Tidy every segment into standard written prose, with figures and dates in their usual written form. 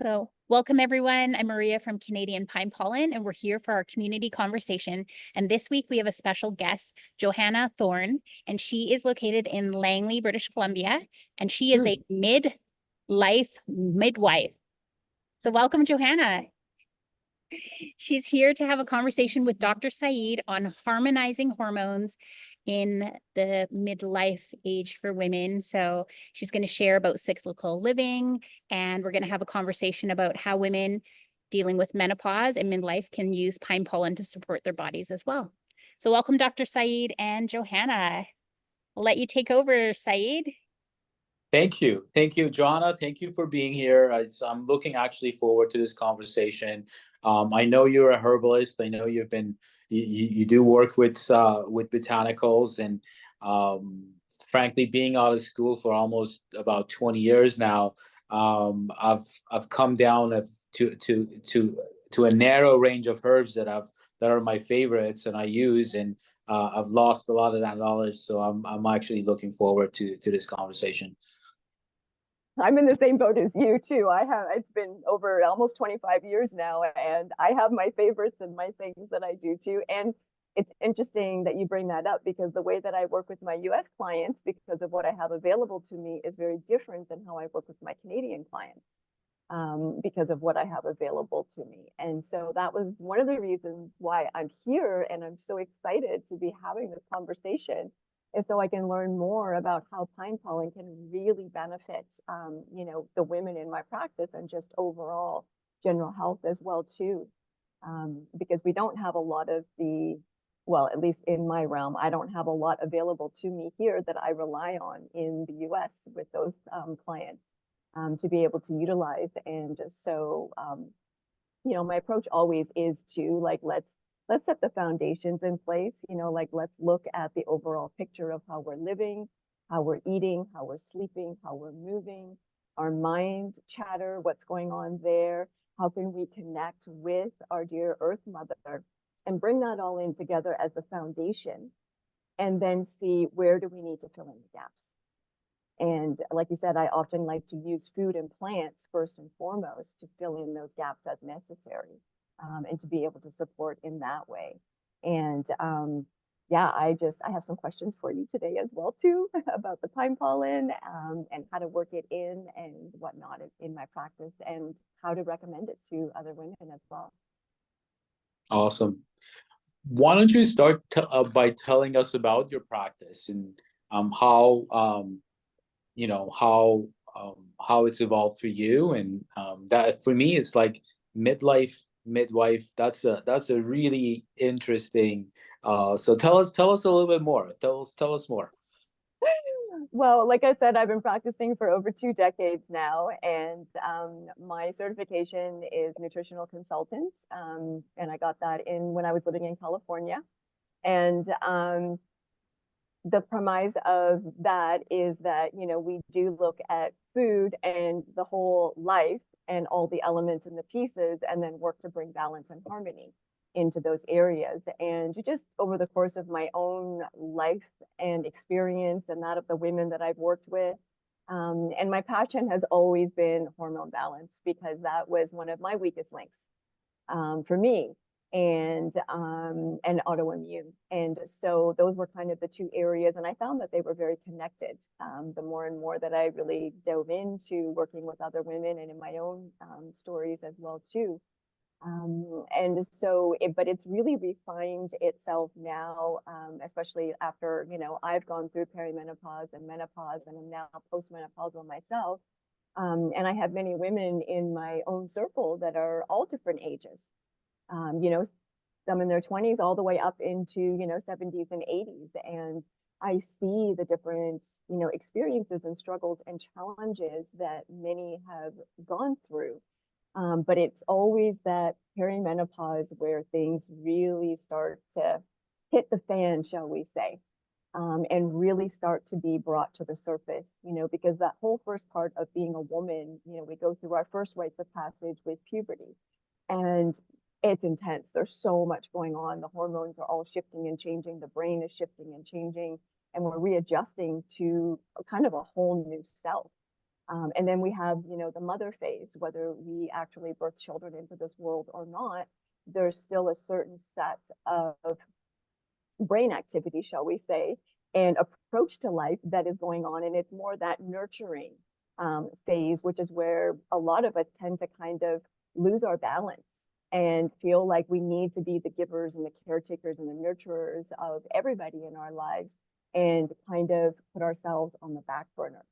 So welcome everyone. I'm Maria from Canadian Pine Pollen, and we're here for our community conversation. And this week we have a special guest, JOHANNA THORN, and she is located in Langley, British Columbia, and she is a midlife midwife. So welcome, JOHANNA. She's here to have a conversation with Dr. Saeed on harmonizing hormones in the midlife age for women. So she's going to share about cyclical living, and we're going to have a conversation about how women dealing with menopause and midlife can use pine pollen to support their bodies as well. So welcome, Dr. Saeed and JOHANNA. I'll let you take over, Saeed. Thank you. Thank you, Johanna. Thank you for being here. I'm looking actually forward to this conversation. I know you're a herbalist. I know you do work with botanicals, and frankly, being out of school for almost about 20 years now, I've come down to a narrow range of herbs that are my favorites and I use, and I've lost a lot of that knowledge. So I'm actually looking forward to this conversation. I'm in the same boat as you too. It's been over almost 25 years now, and I have my favorites and my things that I do too. And it's interesting that you bring that up, because the way that I work with my US clients, because of what I have available to me, is very different than how I work with my Canadian clients, because of what I have available to me. And so that was one of the reasons why I'm here, and I'm so excited to be having this conversation, is so I can learn more about how pine pollen can really benefit, the women in my practice, and just overall general health as well too. Because we don't have a lot of well, at least in my realm, I don't have a lot available to me here that I rely on in the US with those clients to be able to utilize. And so, my approach always is to let's set the foundations in place, let's look at the overall picture of how we're living, how we're eating, how we're sleeping, how we're moving, our mind chatter, what's going on there, how can we connect with our dear Earth Mother, and bring that all in together as the foundation, and then see where do we need to fill in the gaps. And like you said, I often like to use food and plants first and foremost to fill in those gaps as necessary. And to be able to support in that way. And I have some questions for you today as well too about the pine pollen, and how to work it in and whatnot in my practice, and how to recommend it to other women as well. Awesome. Why don't you start by telling us about your practice and how it's evolved for you, and that for me it's like midwife. That's a really interesting. So tell us a little bit more. Tell us more. Well, like I said, I've been practicing for over 2 decades now, and my certification is nutritional consultant, and I got that when I was living in California. And the premise of that is that we do look at food and the whole life and all the elements and the pieces, and then work to bring balance and harmony into those areas. And just over the course of my own life and experience, and that of the women that I've worked with, and my passion has always been hormone balance, because that was one of my weakest links for me, and autoimmune. And so those were kind of the 2 areas, and I found that they were very connected. The more and more that I really dove into working with other women, and in my own stories as well too. And so, but it's really refined itself now, especially after, I've gone through perimenopause and menopause, and I'm now postmenopausal myself. And I have many women in my own circle that are all different ages. Some in their 20s all the way up into, 70s and 80s. And I see the different, experiences and struggles and challenges that many have gone through. But it's always that perimenopause where things really start to hit the fan, shall we say, and really start to be brought to the surface, because that whole first part of being a woman, we go through our first rites of passage with puberty, and it's intense. There's so much going on. The hormones are all shifting and changing. The brain is shifting and changing, and we're readjusting to kind of a whole new self. And then we have, the mother phase, whether we actually birth children into this world or not, there's still a certain set of brain activity, shall we say, and approach to life that is going on. And it's more that nurturing phase, which is where a lot of us tend to kind of lose our balance and feel like we need to be the givers and the caretakers and the nurturers of everybody in our lives, and kind of put ourselves on the back burner.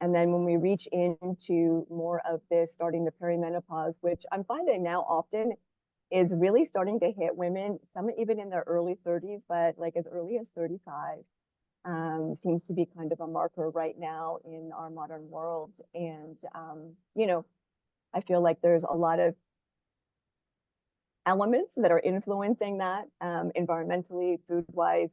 And then when we reach into more of this, starting the perimenopause, which I'm finding now often is really starting to hit women, some even in their early 30s, but like as early as 35, seems to be kind of a marker right now in our modern world. And, I feel like there's a lot of elements that are influencing that, environmentally, food-wise,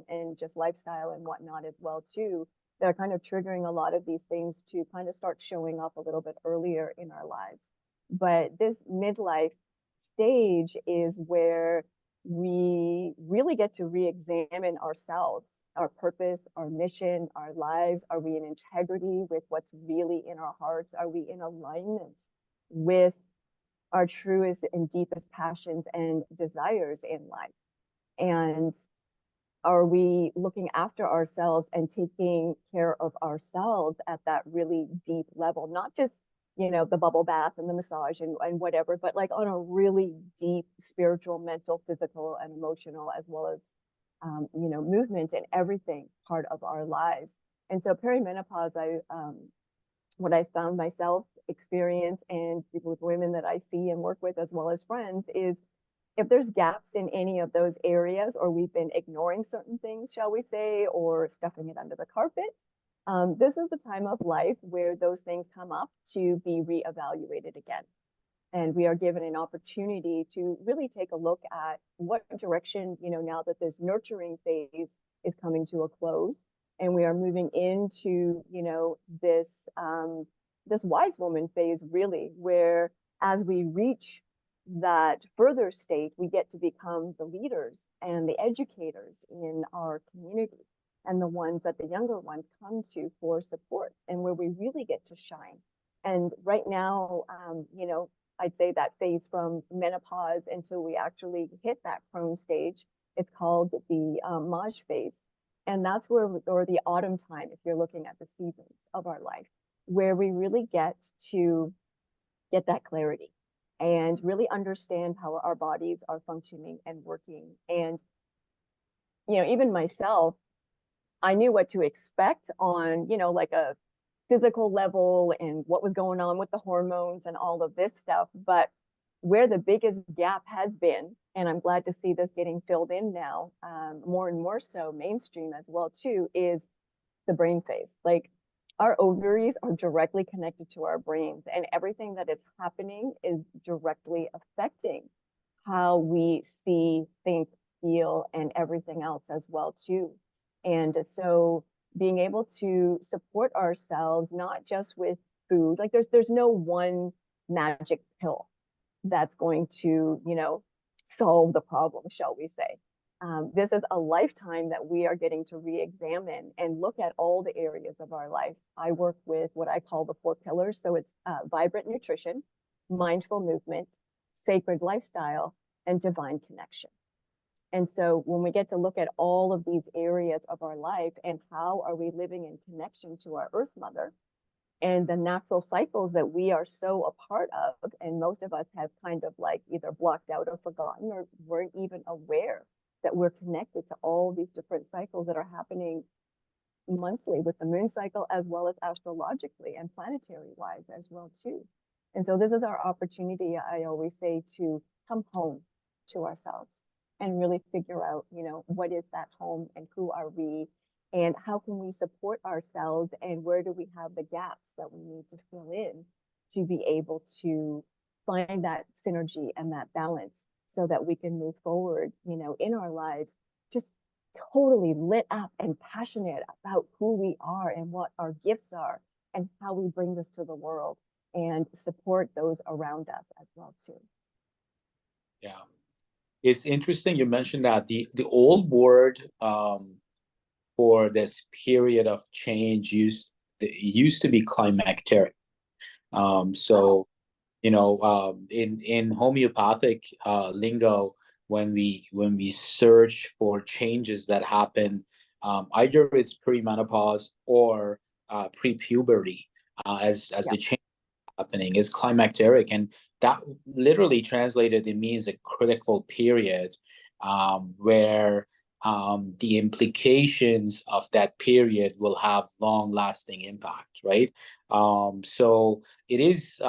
and just lifestyle and whatnot as well too. They're kind of triggering a lot of these things to kind of start showing up a little bit earlier in our lives. But this midlife stage is where we really get to re-examine ourselves, our purpose, our mission, our lives. Are we in integrity with what's really in our hearts? Are we in alignment with our truest and deepest passions and desires in life? And are we looking after ourselves and taking care of ourselves at that really deep level? Not just, the bubble bath and the massage and whatever, but like on a really deep spiritual, mental, physical, and emotional, as well as, movement and everything part of our lives. And so perimenopause, what I found myself experience and with women that I see and work with, as well as friends, is if there's gaps in any of those areas, or we've been ignoring certain things, shall we say, or stuffing it under the carpet, this is the time of life where those things come up to be reevaluated again. And we are given an opportunity to really take a look at what direction, now that this nurturing phase is coming to a close, and we are moving into, this this wise woman phase, really, where as we reach that further state, we get to become the leaders and the educators in our community, and the ones that the younger ones come to for support, and where we really get to shine. And right now, I'd say that phase from menopause until we actually hit that crone stage, it's called the Maj phase. And that's where, or the autumn time, if you're looking at the seasons of our life, where we really get to get that clarity and really understand how our bodies are functioning and working. And, even myself, I knew what to expect on, like a physical level and what was going on with the hormones and all of this stuff. But where the biggest gap has been, and I'm glad to see this getting filled in now, more and more so mainstream as well too, is the brain phase. Like, our ovaries are directly connected to our brains, and everything that is happening is directly affecting how we see, think, feel, and everything else as well too. And so being able to support ourselves, not just with food, like there's no one magic pill that's going to, solve the problem, shall we say. This is a lifetime that we are getting to re-examine and look at all the areas of our life. I work with what I call the 4 pillars. So it's vibrant nutrition, mindful movement, sacred lifestyle, and divine connection. And so when we get to look at all of these areas of our life and how are we living in connection to our Earth Mother and the natural cycles that we are so a part of, and most of us have kind of like either blocked out or forgotten, or weren't even aware that we're connected to all these different cycles that are happening monthly with the moon cycle, as well as astrologically and planetary wise as well too. And so this is our opportunity, I always say, to come home to ourselves and really figure out, what is that home and who are we, and how can we support ourselves, and where do we have the gaps that we need to fill in to be able to find that synergy and that balance, so that we can move forward, in our lives, just totally lit up and passionate about who we are and what our gifts are and how we bring this to the world and support those around us as well too. Yeah. It's interesting you mentioned that the old word for this period of change used it used to be climacteric. So in homeopathic lingo, when we search for changes that happen, either it's pre-menopause or pre-puberty, as the change happening is climacteric, and that literally translated, it means a critical period, where the implications of that period will have long-lasting impact, right? So it is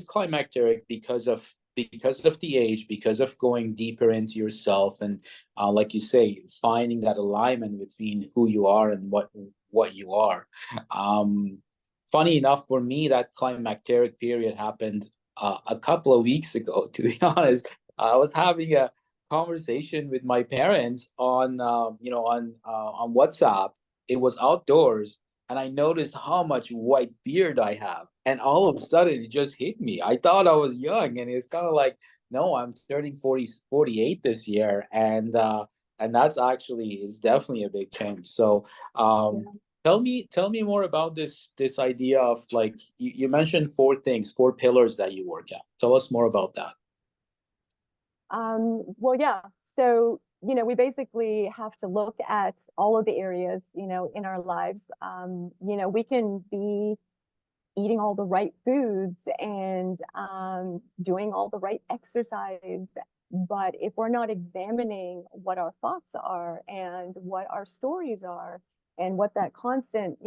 climacteric because of the age, because of going deeper into yourself, and like you say, finding that alignment between who you are and what you are. Funny enough, for me, that climacteric period happened a couple of weeks ago. To be honest, I was having a conversation with my parents on on WhatsApp. It was outdoors, and I noticed how much white beard I have, and all of a sudden it just hit me. I thought I was young, and it's kind of like, no, I'm turning 48 this year, and that's actually, it's definitely a big change. So tell me more about this idea of, like, you mentioned 4 pillars that you work at. Tell us more about that. Well, yeah. So, we basically have to look at all of the areas, in our lives. We can be eating all the right foods and doing all the right exercise. But if we're not examining what our thoughts are and what our stories are and what that constant,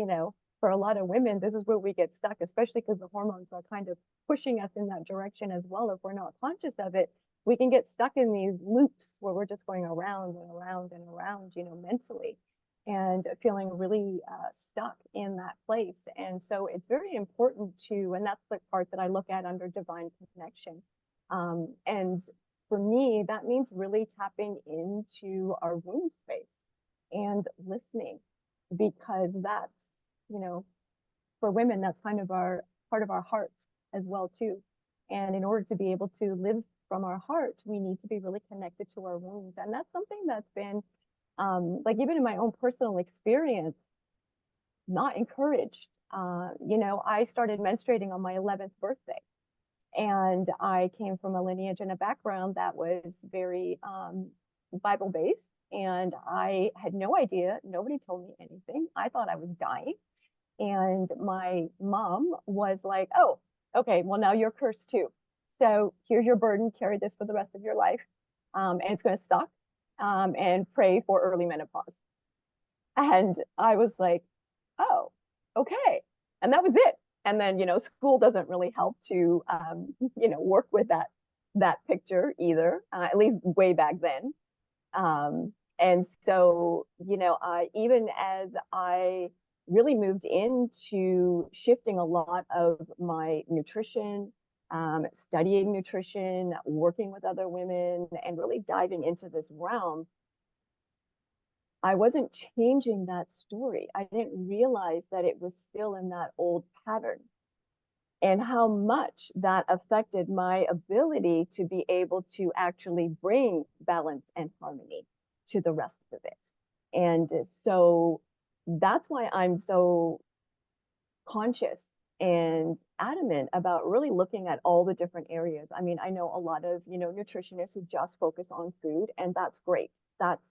for a lot of women, this is where we get stuck, especially because the hormones are kind of pushing us in that direction as well. If we're not conscious of it, we can get stuck in these loops where we're just going around and around and around, mentally, and feeling really stuck in that place. And so it's very important to, and that's the part that I look at under divine connection. And for me, that means really tapping into our womb space and listening, because that's, for women, that's kind of our part of our heart as well too. And in order to be able to live from our heart, we need to be really connected to our wombs. And that's something that's been, like, even in my own personal experience, not encouraged. I started menstruating on my 11th birthday, and I came from a lineage and a background that was very Bible based, and I had no idea. Nobody told me anything. I thought I was dying. And my mom was like, oh, okay, well, now you're cursed too. So here's your burden, carry this for the rest of your life. And it's going to suck, and pray for early menopause. And I was like, oh, okay. And that was it. And then, school doesn't really help to, work with that picture either, at least way back then. And so, even as I really moved into shifting a lot of my nutrition, studying nutrition, working with other women, and really diving into this realm, I wasn't changing that story. I didn't realize that it was still in that old pattern, and how much that affected my ability to be able to actually bring balance and harmony to the rest of it. And so that's why I'm so conscious and adamant about really looking at all the different areas. I mean, I know a lot of, nutritionists who just focus on food, and that's great. That's,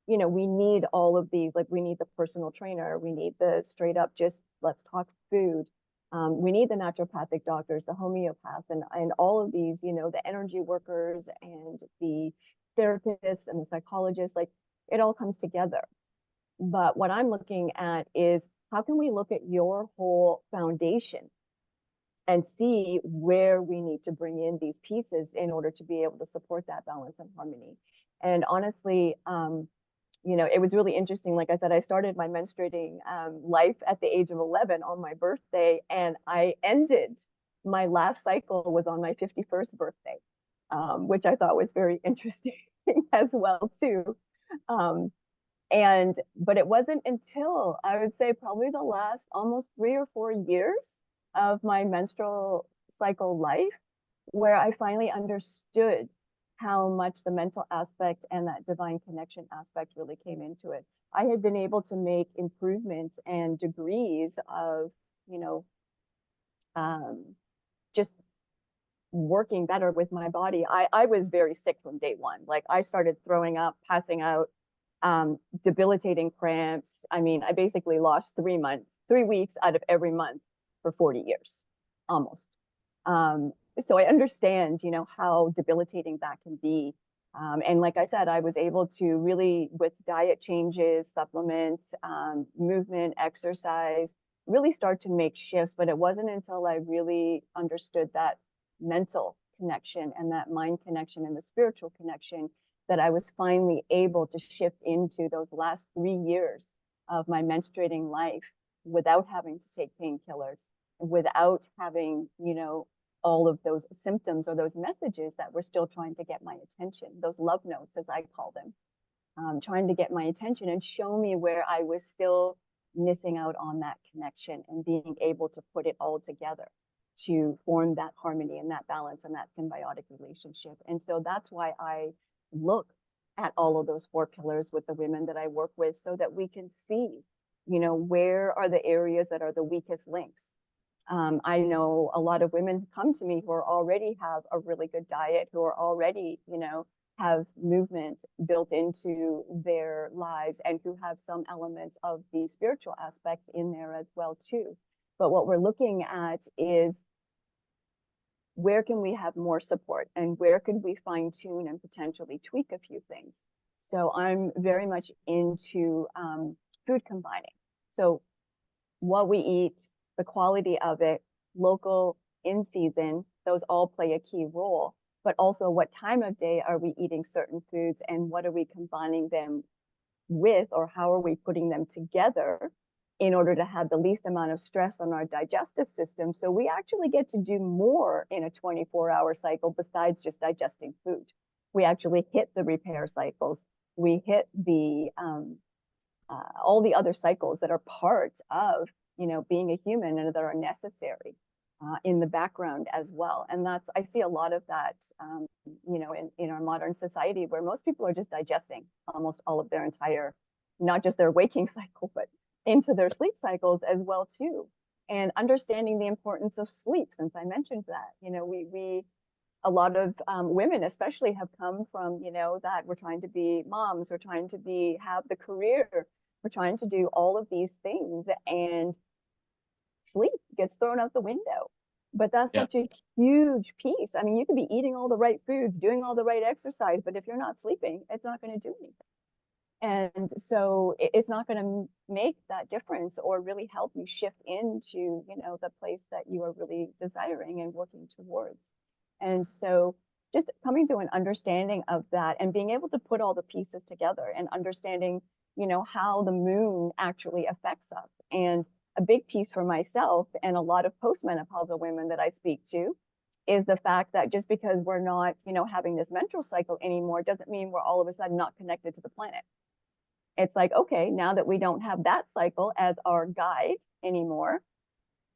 we need all of these, like, we need the personal trainer, we need the straight up, just let's talk food. We need the naturopathic doctors, the homeopaths, and all of these, the energy workers and the therapists and the psychologists, like, it all comes together. But what I'm looking at is, how can we look at your whole foundation and see where we need to bring in these pieces in order to be able to support that balance and harmony. And honestly, it was really interesting. Like I said, I started my menstruating life at the age of 11 on my birthday, and I ended my last cycle was on my 51st birthday, which I thought was very interesting as well too. But it wasn't until, I would say, probably the last almost 3 or 4 years of my menstrual cycle life where I finally understood how much the mental aspect and that divine connection aspect really came into it. I had been able to make improvements and degrees of, you know, just working better with my body. I was very sick from day one. Like I started throwing up, passing out, debilitating cramps. I mean, I basically lost 3 weeks out of every month for 40 years, almost. So I understand, you know, how debilitating that can be. And like I said, I was able to really, with diet changes, supplements, movement, exercise, really start to make shifts. But it wasn't until I really understood that mental connection and that mind connection and the spiritual connection that I was finally able to shift into those last 3 years of my menstruating life without having to take painkillers, without having, you know, all of those symptoms or those messages that were still trying to get my attention, those love notes, as I call them, trying to get my attention and show me where I was still missing out on that connection and being able to put it all together to form that harmony and that balance and that symbiotic relationship. And so that's why I look at all of those 4 pillars with the women that I work with, so that we can see, you know, where are the areas that are the weakest links. I know a lot of women come to me who are already have a really good diet, who are already, you know, have movement built into their lives, and who have some elements of the spiritual aspects in there as well too. But what we're looking at is, where can we have more support, and where could we fine tune and potentially tweak a few things? So I'm very much into food combining. So what we eat, the quality of it, local, in season, those all play a key role. But also, what time of day are we eating certain foods, and what are we combining them with, or how are we putting them together in order to have the least amount of stress on our digestive system, so we actually get to do more in a 24-hour cycle besides just digesting food. We actually hit the repair cycles. We hit the all the other cycles that are part of, you know, being a human and that are necessary in the background as well. And that's, I see a lot of that, you know, in our modern society, where most people are just digesting almost all of their entire, not just their waking cycle, but into their sleep cycles as well too. And understanding the importance of sleep, since I mentioned that, you know, we a lot of women especially have come from, you know, that we're trying to be moms, we're trying to be, have the career, we're trying to do all of these things, and sleep gets thrown out the window. But that's such a huge piece. I mean, you can be eating all the right foods, doing all the right exercise, but if you're not sleeping, it's not going to do anything. And so it's not going to make that difference or really help you shift into, you know, the place that you are really desiring and working towards. And so just coming to an understanding of that and being able to put all the pieces together and understanding, you know, how the moon actually affects us. And a big piece for myself and a lot of postmenopausal women that I speak to is the fact that just because we're not, you know, having this menstrual cycle anymore doesn't mean we're all of a sudden not connected to the planet. It's like, okay, now that we don't have that cycle as our guide anymore,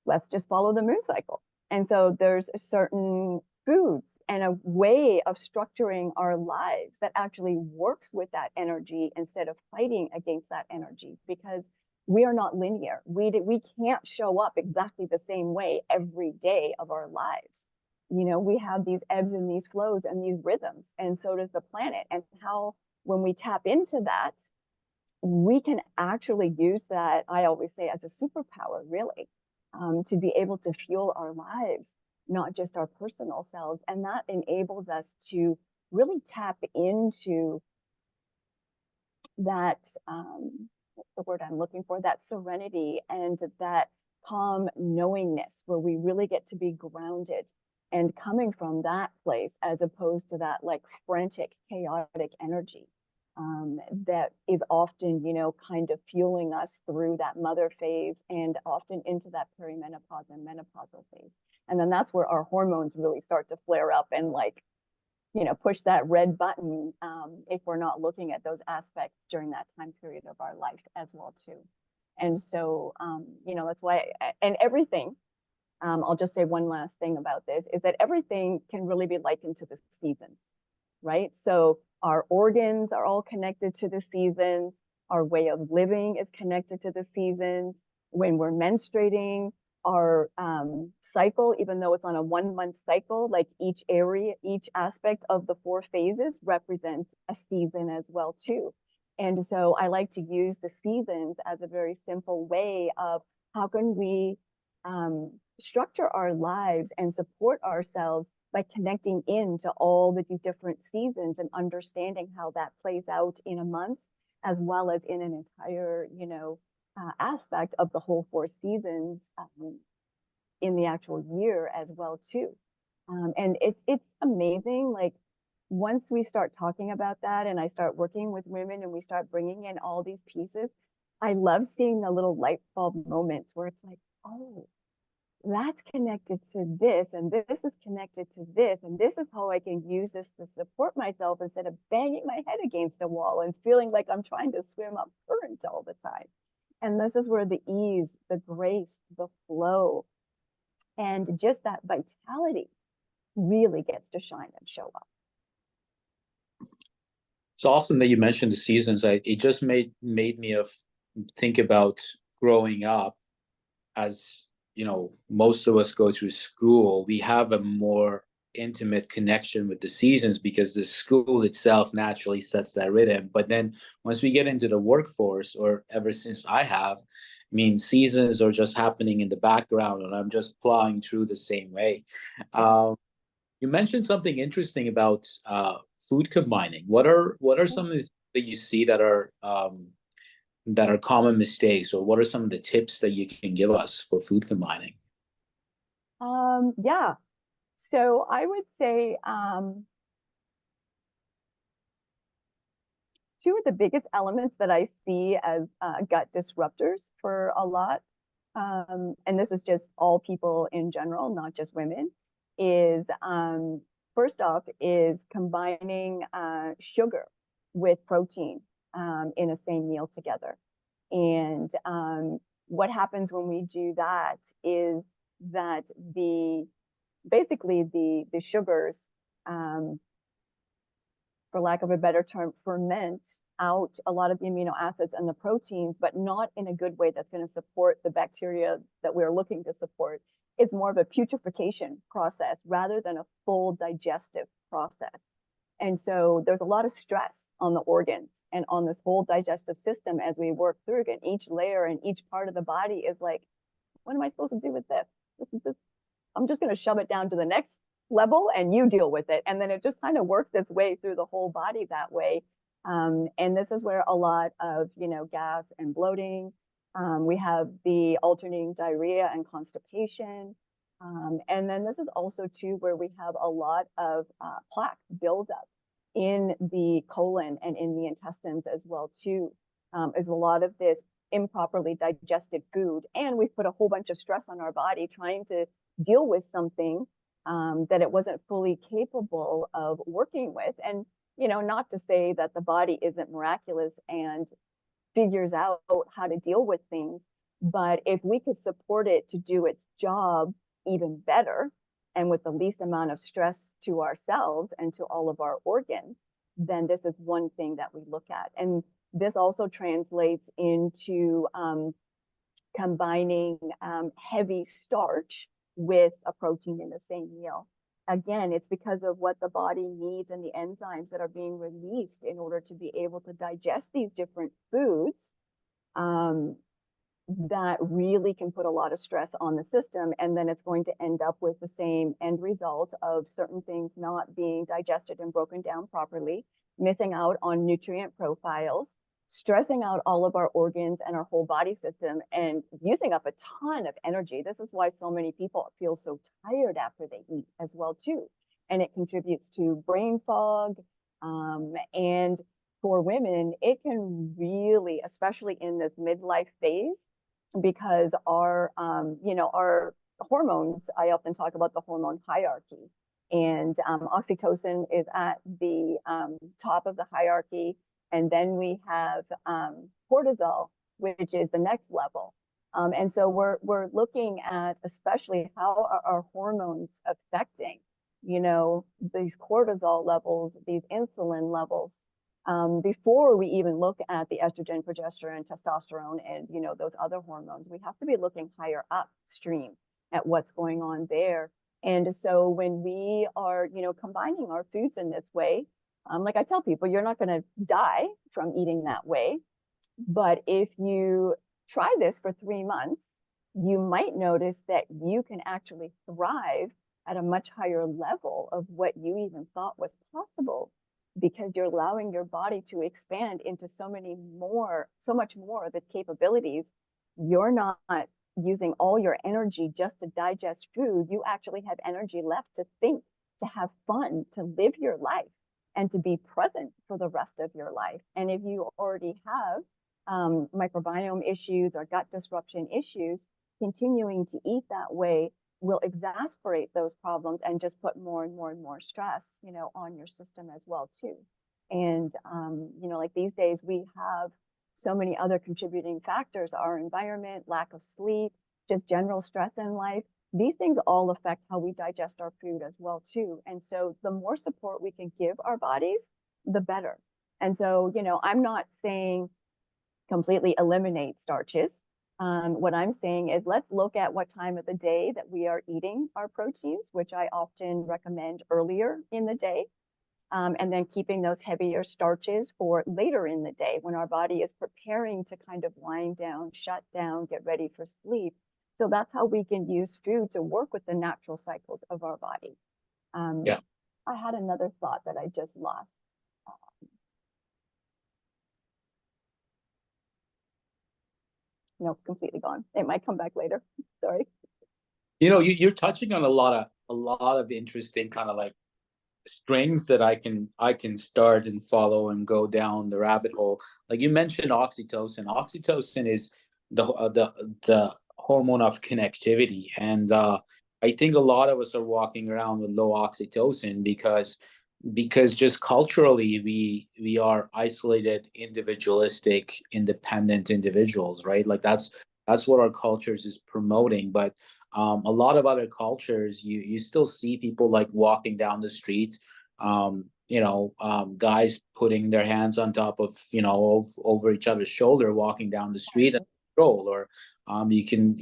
let's just follow the moon cycle. And so there's certain foods and a way of structuring our lives that actually works with that energy instead of fighting against that energy, because we are not linear. We can't show up exactly the same way every day of our lives. You know, we have these ebbs and these flows and these rhythms, and so does the planet. And how, when we tap into that, we can actually use that, I always say, as a superpower, really, to be able to fuel our lives, not just our personal selves. And that enables us to really tap into that, what's the word I'm looking for, that serenity and that calm knowingness, where we really get to be grounded and coming from that place, as opposed to that like frantic, chaotic energy that is often, you know, kind of fueling us through that mother phase and often into that perimenopause and menopausal phase. And then that's where our hormones really start to flare up and, like, you know, push that red button if we're not looking at those aspects during that time period of our life as well too. And so, you know, that's why, and everything, I'll just say one last thing about this, is that everything can really be likened to the seasons. right? So our organs are all connected to the seasons. Our way of living is connected to the seasons. When we're menstruating, our cycle, even though it's on a 1-month cycle, like each aspect of the 4 phases represents a season as well too. And so I like to use the seasons as a very simple way of how can we structure our lives and support ourselves by connecting into all the different seasons and understanding how that plays out in a month, as well as in an entire, aspect of the whole 4 seasons in the actual year as well too. And it's amazing. Like once we start talking about that and I start working with women and we start bringing in all these pieces, I love seeing the little light bulb moments where it's like, oh, that's connected to this, and this is connected to this, and this is how I can use this to support myself instead of banging my head against a wall and feeling like I'm trying to swim up current all the time. And this is where the ease, the grace, the flow, and just that vitality really gets to shine and show up. It's awesome that you mentioned the seasons. It just made me think about growing up. As most of us go through school, we have a more intimate connection with the seasons because the school itself naturally sets that rhythm. But then once we get into the workforce, or ever since I have, seasons are just happening in the background and I'm just plowing through the same way. You mentioned something interesting about food combining. What are some of the things that you see that are common mistakes, or what are some of the tips that you can give us for food combining? Yeah. So I would say 2 of the biggest elements that I see as gut disruptors for a lot, and this is just all people in general, not just women, is first off is combining sugar with protein in a same meal together. And what happens when we do that is that basically the sugars, for lack of a better term, ferment out a lot of the amino acids and the proteins, but not in a good way that's going to support the bacteria that we're looking to support. It's more of a putrefaction process rather than a full digestive process. And so there's a lot of stress on the organs and on this whole digestive system as we work through it. And each layer and each part of the body is like, what am I supposed to do with this? I'm just going to shove it down to the next level and you deal with it. And then it just kind of works its way through the whole body that way. And this is where a lot of, gas and bloating, we have the alternating diarrhea and constipation. And then this is also too where we have a lot of plaque buildup in the colon and in the intestines as well too. There's a lot of this improperly digested food, and we've put a whole bunch of stress on our body trying to deal with something that it wasn't fully capable of working with. And not to say that the body isn't miraculous and figures out how to deal with things, but if we could support it to do its job even better and with the least amount of stress to ourselves and to all of our organs, then this is one thing that we look at. And this also translates into combining heavy starch with a protein in the same meal. Again, it's because of what the body needs and the enzymes that are being released in order to be able to digest these different foods that really can put a lot of stress on the system. And then it's going to end up with the same end result of certain things not being digested and broken down properly, missing out on nutrient profiles, stressing out all of our organs and our whole body system, and using up a ton of energy. This is why so many people feel so tired after they eat as well too. And it contributes to brain fog. And for women, it can really, especially in this midlife phase, because our hormones, I often talk about the hormone hierarchy, and oxytocin is at the top of the hierarchy. And then we have cortisol, which is the next level. And so we're looking at especially how are our hormones affecting you know, these cortisol levels, these insulin levels, before we even look at the estrogen, progesterone, testosterone, and, you know, those other hormones. We have to be looking higher upstream at what's going on there. And so when we are, you know, combining our foods in this way, like I tell people, you're not going to die from eating that way. But if you try this for 3 months, you might notice that you can actually thrive at a much higher level of what you even thought was possible, because you're allowing your body to expand into so much more of its capabilities. You're not using all your energy just to digest food. You actually have energy left to think, to have fun, to live your life, and to be present for the rest of your life. And if you already have microbiome issues or gut disruption issues, continuing to eat that way will exacerbate those problems and just put more and more and more stress, you know, on your system as well too. And you know, like these days we have so many other contributing factors: our environment, lack of sleep, just general stress in life. These things all affect how we digest our food as well too. And so the more support we can give our bodies, the better. And so, you know, I'm not saying completely eliminate starches. What I'm saying is, let's look at what time of the day that we are eating our proteins, which I often recommend earlier in the day, and then keeping those heavier starches for later in the day when our body is preparing to kind of wind down, shut down, get ready for sleep. So that's how we can use food to work with the natural cycles of our body. Yeah. I had another thought that I just lost. No, completely gone. It might come back later. Sorry. You know, you're touching on a lot of interesting kind of like strings that I can start and follow and go down the rabbit hole. Like you mentioned oxytocin. Oxytocin is the hormone of connectivity, and I think a lot of us are walking around with low oxytocin because just culturally we are isolated, individualistic, independent individuals, right? Like that's what our cultures is promoting. But a lot of other cultures, you still see people like walking down the street, guys putting their hands on top of, over each other's shoulder, walking down the street and stroll. Or you can,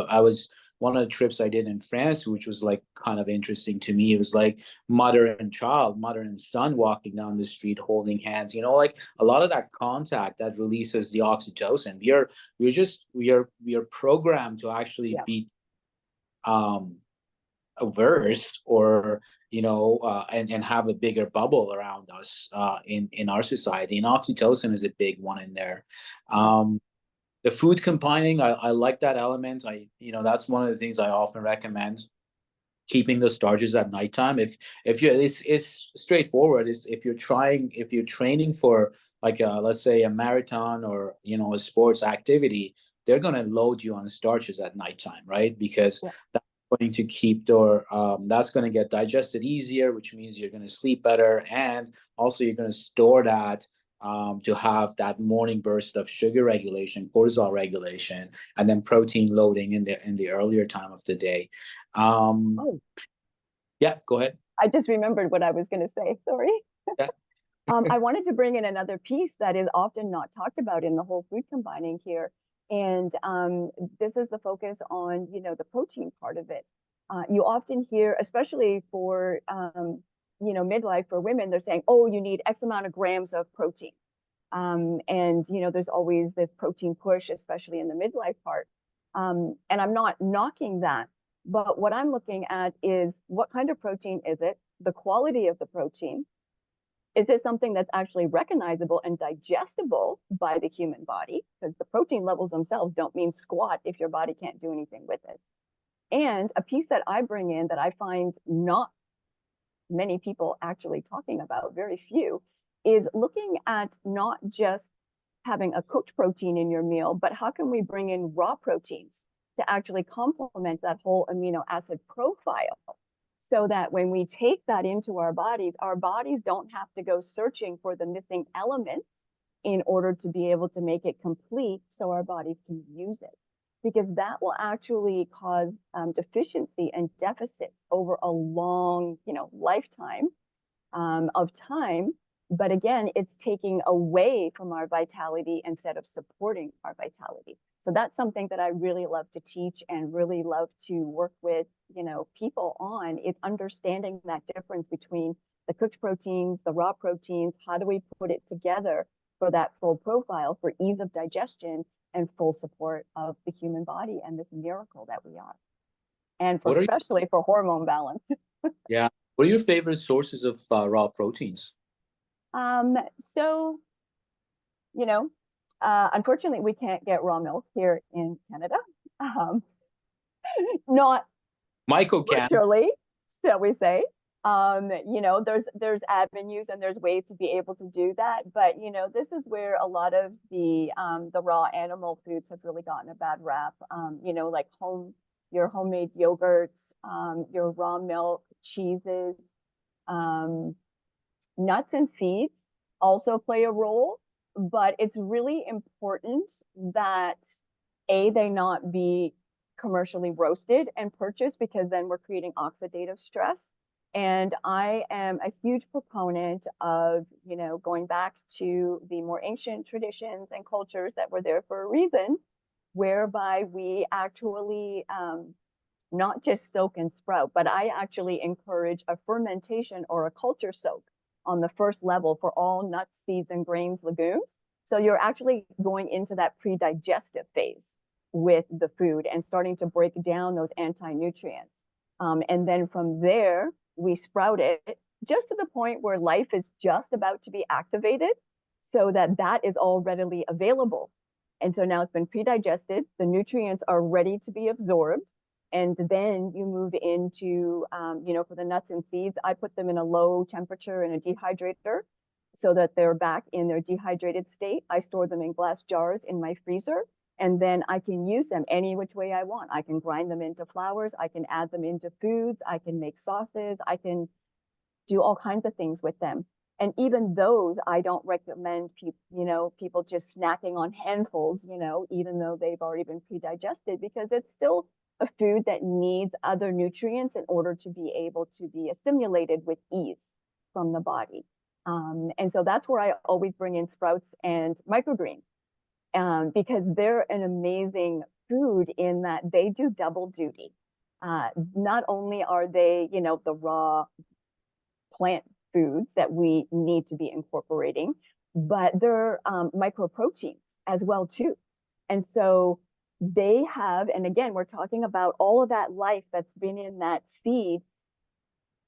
I was, one of the trips I did in France, which was like kind of interesting to me, it was like mother and child, mother and son walking down the street holding hands. Like a lot of that contact that releases the oxytocin. We are programmed to actually be averse, or and have a bigger bubble around us in our society. And oxytocin is a big one in there. The food combining, I like that element. That's one of the things I often recommend, keeping the starches at nighttime. If you, it's straightforward. If you're training for like let's say a marathon or a sports activity, they're going to load you on starches at nighttime, right? Because that's going to keep that's going to get digested easier, which means you're going to sleep better, and also you're going to store that to have that morning burst of sugar regulation, cortisol regulation, and then protein loading in the earlier time of the day. Yeah, go ahead. I just remembered what I was going to say. Sorry. Yeah. I wanted to bring in another piece that is often not talked about in the whole food combining here. And this is the focus on, the protein part of it. You often hear, especially for, midlife for women, they're saying, oh, you need X amount of grams of protein. And, there's always this protein push, especially in the midlife part. And I'm not knocking that. But what I'm looking at is, what kind of protein is it? The quality of the protein. Is it something that's actually recognizable and digestible by the human body? Because the protein levels themselves don't mean squat if your body can't do anything with it. And a piece that I bring in that I find not many people actually talking about, very few, is looking at not just having a cooked protein in your meal, but how can we bring in raw proteins to actually complement that whole amino acid profile, so that when we take that into our bodies don't have to go searching for the missing elements in order to be able to make it complete, so our bodies can use it. because that will actually cause deficiency and deficits over a long, lifetime of time. But again, it's taking away from our vitality instead of supporting our vitality. So that's something that I really love to teach and really love to work with, people on, is understanding that difference between the cooked proteins, the raw proteins. How do we put it together for that full profile, for ease of digestion and full support of the human body and this miracle that we are, and for especially for hormone balance. Yeah. What are your favorite sources of raw proteins? So, unfortunately, we can't get raw milk here in Canada. Not Michael can. Surely, shall we say. There's avenues and there's ways to be able to do that. But, this is where a lot of the raw animal foods have really gotten a bad rap. Like your homemade yogurts, your raw milk, cheeses, nuts and seeds also play a role, but it's really important that they not be commercially roasted and purchased, because then we're creating oxidative stress. And I am a huge proponent of, going back to the more ancient traditions and cultures that were there for a reason, whereby we actually not just soak and sprout, but I actually encourage a fermentation or a culture soak on the first level for all nuts, seeds, and grains, legumes. So you're actually going into that pre-digestive phase with the food and starting to break down those anti-nutrients. And then from there, we sprout it just to the point where life is just about to be activated, so that that is all readily available. And so now it's been pre-digested, the nutrients are ready to be absorbed. And then you move into, for the nuts and seeds, I put them in a low temperature in a dehydrator so that they're back in their dehydrated state. I store them in glass jars in my freezer, and then I can use them any which way I want. I can grind them into flours, I can add them into foods, I can make sauces, I can do all kinds of things with them. And even those, I don't recommend people just snacking on handfuls, even though they've already been pre-digested, because it's still a food that needs other nutrients in order to be able to be assimilated with ease from the body. And so that's where I always bring in sprouts and microgreens, because they're an amazing food in that they do double duty. Not only are they, the raw plant foods that we need to be incorporating, but they're microproteins as well too. And so they have, and again, we're talking about all of that life that's been in that seed,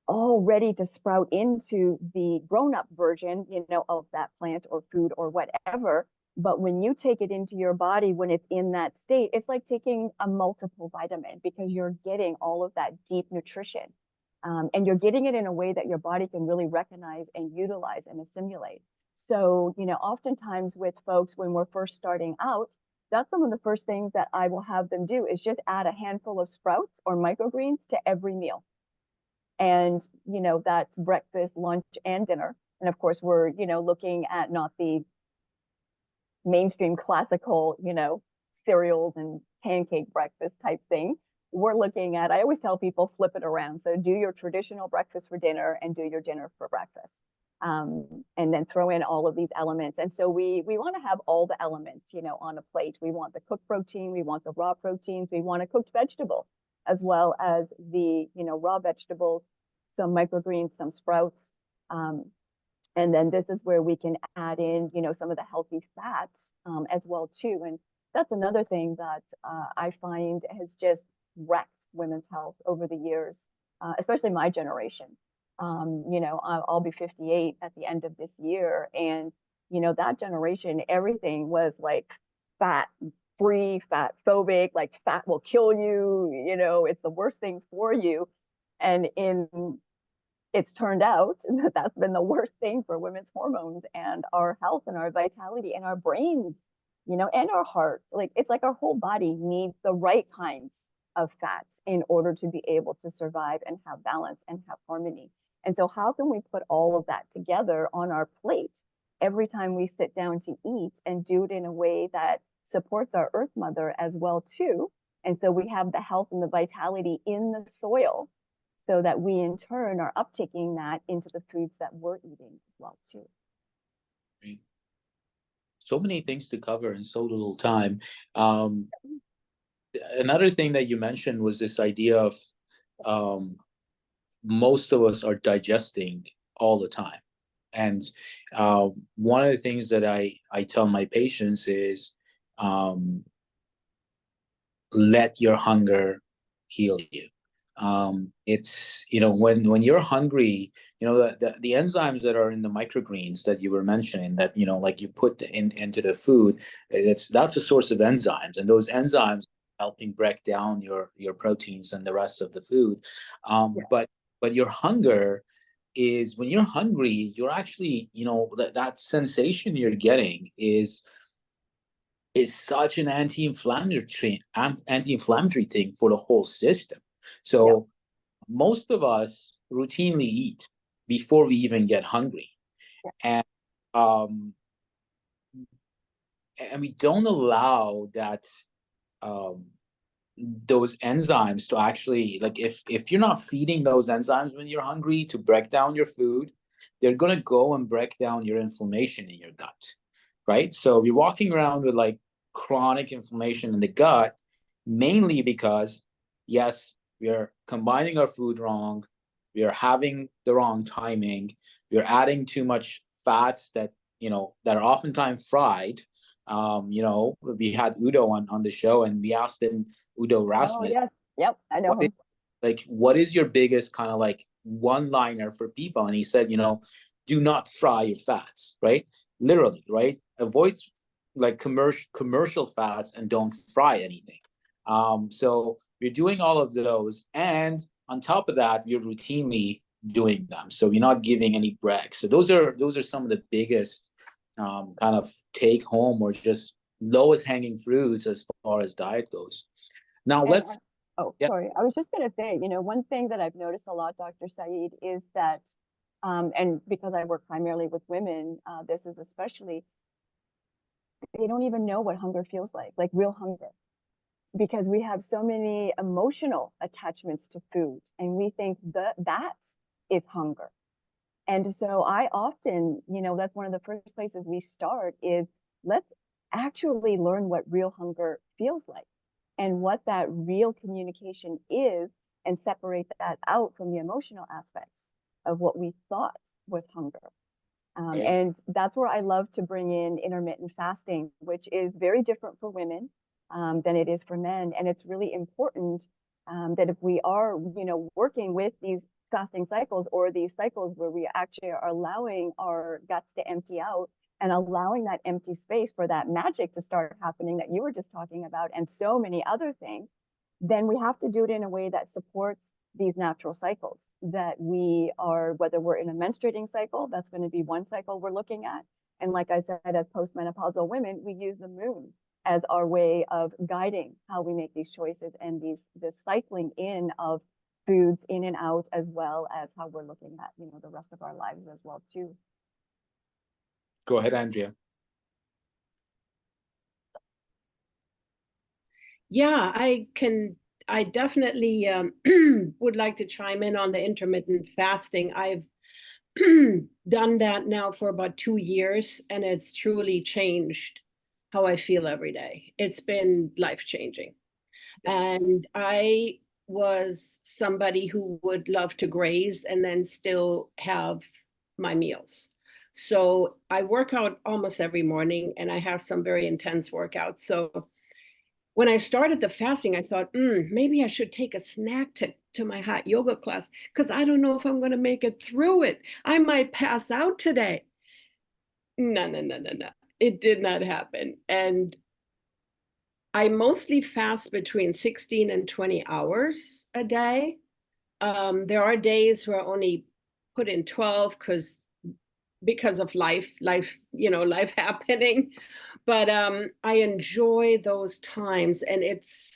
all ready to sprout into the grown-up version, of that plant or food or whatever. But when you take it into your body, when it's in that state, it's like taking a multiple vitamin, because you're getting all of that deep nutrition. And you're getting it in a way that your body can really recognize and utilize and assimilate. So, oftentimes with folks, when we're first starting out, that's some of the first things that I will have them do, is just add a handful of sprouts or microgreens to every meal. And, that's breakfast, lunch, and dinner. And of course, we're, looking at not the mainstream classical, cereals and pancake breakfast type thing. We're looking at, I always tell people, flip it around. So do your traditional breakfast for dinner and do your dinner for breakfast. And then throw in all of these elements. And so we want to have all the elements, on a plate. We want the cooked protein, we want the raw proteins, we want a cooked vegetable, as well as the, raw vegetables, some microgreens, some sprouts. And then this is where we can add in, some of the healthy fats as well too. And that's another thing that I find has just wrecked women's health over the years, especially my generation. I'll be 58 at the end of this year. And, that generation, everything was like fat free, fat phobic, like fat will kill you, it's the worst thing for you. And it's turned out that that's been the worst thing for women's hormones and our health and our vitality and our brains, and our hearts. Like, it's like our whole body needs the right kinds of fats in order to be able to survive and have balance and have harmony. And so how can we put all of that together on our plate every time we sit down to eat, and do it in a way that supports our Earth Mother as well too. And so we have the health and the vitality in the soil, so that we in turn are uptaking that into the foods that we're eating as well too. Right. So many things to cover in so little time. Another thing that you mentioned was this idea of most of us are digesting all the time. And one of the things that I tell my patients is let your hunger heal you. It's, when you're hungry, the enzymes that are in the microgreens that you were mentioning, that, like you put into the food, that's a source of enzymes. And those enzymes helping break down your proteins and the rest of the food. But your hunger is, when you're hungry, you're actually, that sensation you're getting is such an anti-inflammatory thing for the whole system. So most of us routinely eat before we even get hungry. And we don't allow that those enzymes to actually, like, if you're not feeding those enzymes when you're hungry to break down your food, they're going to go and break down your inflammation in your gut, right? So we're walking around with like chronic inflammation in the gut, mainly because, yes, we are combining our food wrong, we are having the wrong timing, we're adding too much fats that are oftentimes fried. We had Udo on the show, and we asked him, Udo Rasmus. Oh, yes. Yep, I know him. What is your biggest kind of like one-liner for people? And he said, do not fry your fats, right? Literally, right? Avoid like commercial fats and don't fry anything. So we're doing all of those, and on top of that, we're routinely doing them. So we're not giving any breaks. So those are some of the biggest kind of take home, or just lowest hanging fruits as far as diet goes. Now sorry. I was just going to say, one thing that I've noticed a lot, Dr. Saeed, is that, and because I work primarily with women, this is especially, they don't even know what hunger feels like real hunger, because we have so many emotional attachments to food, and we think that is hunger. And so I often, that's one of the first places we start is, let's actually learn what real hunger feels like and what that real communication is, and separate that out from the emotional aspects of what we thought was hunger. And that's where I love to bring in intermittent fasting, which is very different for women than it is for men. And it's really important that if we are, working with these fasting cycles, or these cycles where we actually are allowing our guts to empty out, and allowing that empty space for that magic to start happening that you were just talking about, and so many other things, then we have to do it in a way that supports these natural cycles that we are, whether we're in a menstruating cycle, that's going to be one cycle we're looking at. And like I said, as postmenopausal women, we use the moon as our way of guiding how we make these choices, and this cycling in of foods in and out, as well as how we're looking at, the rest of our lives as well too. Go ahead, Andrea. Yeah, I definitely would like to chime in on the intermittent fasting. I've done that now for about 2 years, and it's truly changed how I feel every day. It's been life-changing. And I was somebody who would love to graze and then still have my meals. So I work out almost every morning, and I have some very intense workouts. So when I started the fasting, I thought, maybe I should take a snack to my hot yoga class, because I don't know if I'm going to make it through it. I might pass out today. No. It did not happen. And I mostly fast between 16 and 20 hours a day. There are days where I only put in 12 because of life happening. But I enjoy those times. And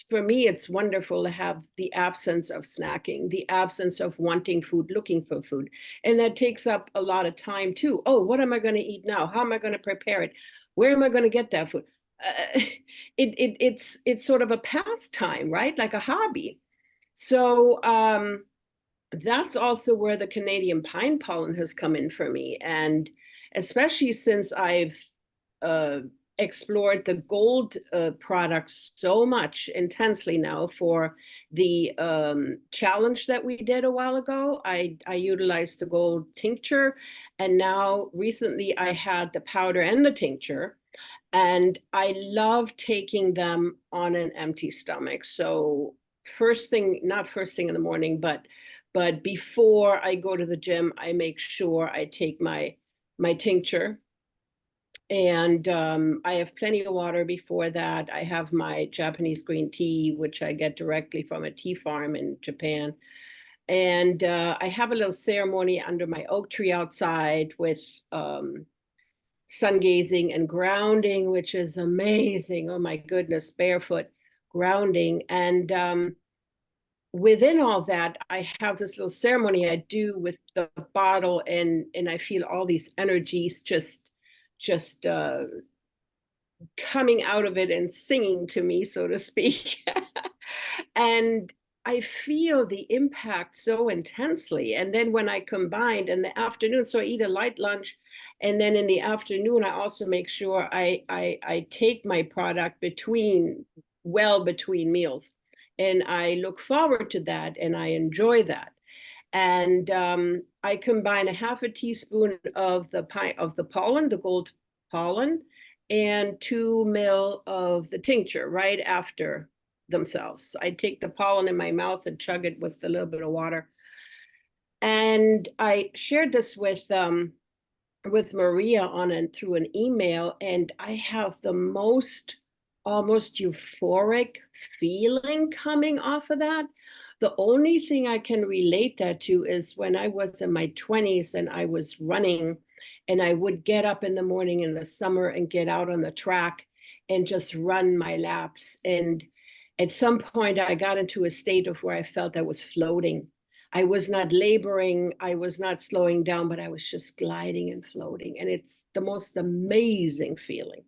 for me, it's wonderful to have the absence of snacking, the absence of wanting food, looking for food. And that takes up a lot of time too. Oh, what am I going to eat now? How am I going to prepare it? Where am I going to get that food? it's sort of a pastime, right? Like a hobby. So that's also where the Canadian pine pollen has come in for me. And especially since I've explored the gold products so much intensely now for the challenge that we did a while ago. I utilized the gold tincture, and now recently I had the powder and the tincture, and I love taking them on an empty stomach. So first thing, not first thing in the morning, but before I go to the gym, I make sure I take my tincture. And I have plenty of water before that. I have my Japanese green tea, which I get directly from a tea farm in Japan. And I have a little ceremony under my oak tree outside with sun gazing and grounding, which is amazing. Oh my goodness, barefoot grounding. And within all that, I have this little ceremony I do with the bottle, and I feel all these energies just coming out of it and singing to me, so to speak. And I feel the impact so intensely. And then when I combined in the afternoon, so I eat a light lunch, and then in the afternoon, I also make sure I take my product between meals. And I look forward to that, and I enjoy that. And I combine a half a teaspoon of the pollen, the gold pollen, and 2 ml of the tincture right after themselves. I take the pollen in my mouth and chug it with a little bit of water. And I shared this with Maria through an email, and I have the most almost euphoric feeling coming off of that. The only thing I can relate that to is when I was in my 20s and I was running, and I would get up in the morning in the summer and get out on the track and just run my laps. And at some point I got into a state of where I felt I was floating. I was not laboring, I was not slowing down, but I was just gliding and floating. And it's the most amazing feeling.